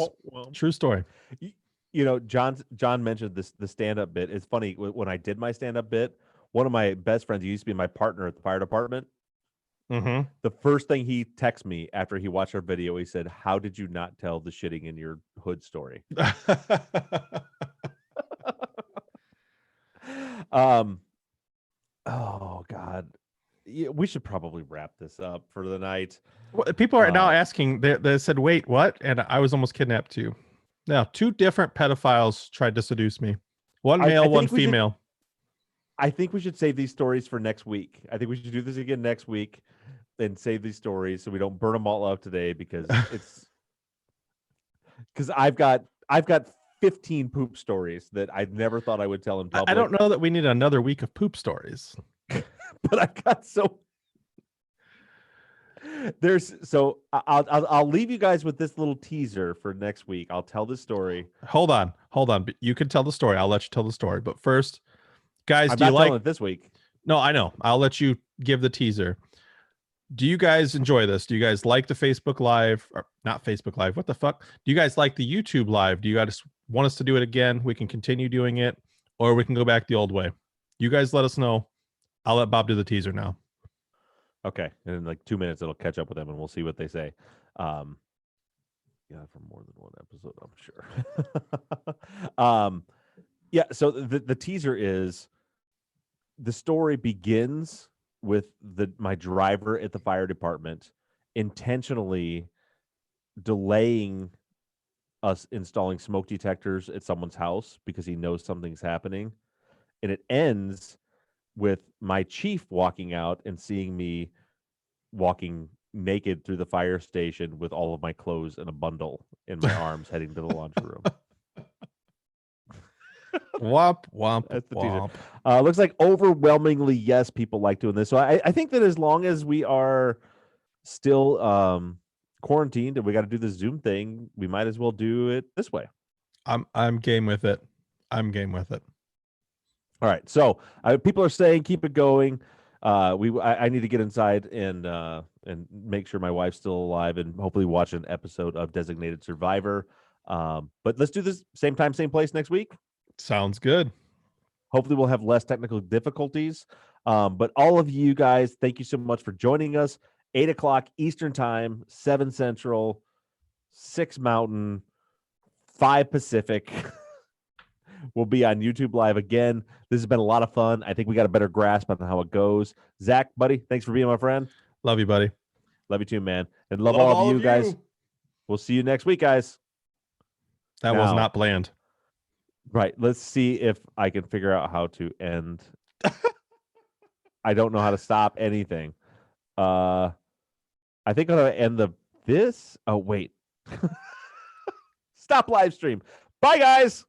True story. You know, John mentioned the stand-up bit. It's funny, when I did my stand-up bit, one of my best friends, he used to be my partner at the fire department. Mm-hmm. The first thing he texted me after he watched our video, he said, "How did you not tell the shitting in your hood story?" Oh God. Yeah, we should probably wrap this up for the night. People are now asking. They said, "Wait, what?" And I was almost kidnapped too. Now, 2 different pedophiles tried to seduce me. One I male, one think we should- female. I think we should save these stories for next week. I think we should do this again next week and save these stories so we don't burn them all up today because I've got 15 poop stories that I never thought I would tell in public. I don't know that we need another week of poop stories. But I got so I'll leave you guys with this little teaser for next week. I'll tell the story. Hold on. But you can tell the story. I'll let you tell the story. But first, guys, I'm do you not like telling it this week. No, I know. I'll let you give the teaser. Do you guys enjoy this? Do you guys like the Facebook Live? Or not Facebook Live. What the fuck? Do you guys like the YouTube Live? Do you guys want us to do it again? We can continue doing it, or we can go back the old way. You guys let us know. I'll let Bob do the teaser now. Okay. And in like 2 minutes, it'll catch up with them and we'll see what they say. Yeah, for more than one episode, I'm sure. Yeah. So the teaser is the story begins with my driver at the fire department intentionally delaying us installing smoke detectors at someone's house because he knows something's happening. And it ends with my chief walking out and seeing me walking naked through the fire station with all of my clothes in a bundle in my arms heading to the laundry room. Womp, womp, That's the teaser. womp. Looks like overwhelmingly yes, people like doing this. So I think that as long as we are still quarantined and we got to do the Zoom thing, we might as well do it this way. I'm game with it. I'm game with it. All right. So people are saying keep it going. I need to get inside and make sure my wife's still alive and hopefully watch an episode of Designated Survivor. But let's do this same time, same place next week. Sounds good. Hopefully we'll have less technical difficulties. But all of you guys, thank you so much for joining us. 8:00 Eastern Time, 7 Central, 6 Mountain, 5 Pacific. We'll be on YouTube Live again. This has been a lot of fun. I think we got a better grasp on how it goes. Zach, buddy, thanks for being my friend. Love you, buddy. Love you too, man. And love all of you guys. We'll see you next week, guys. That was not planned. Right. Let's see if I can figure out how to end. I don't know how to stop anything. I think I'm going to end this. Oh, wait. Stop live stream. Bye, guys.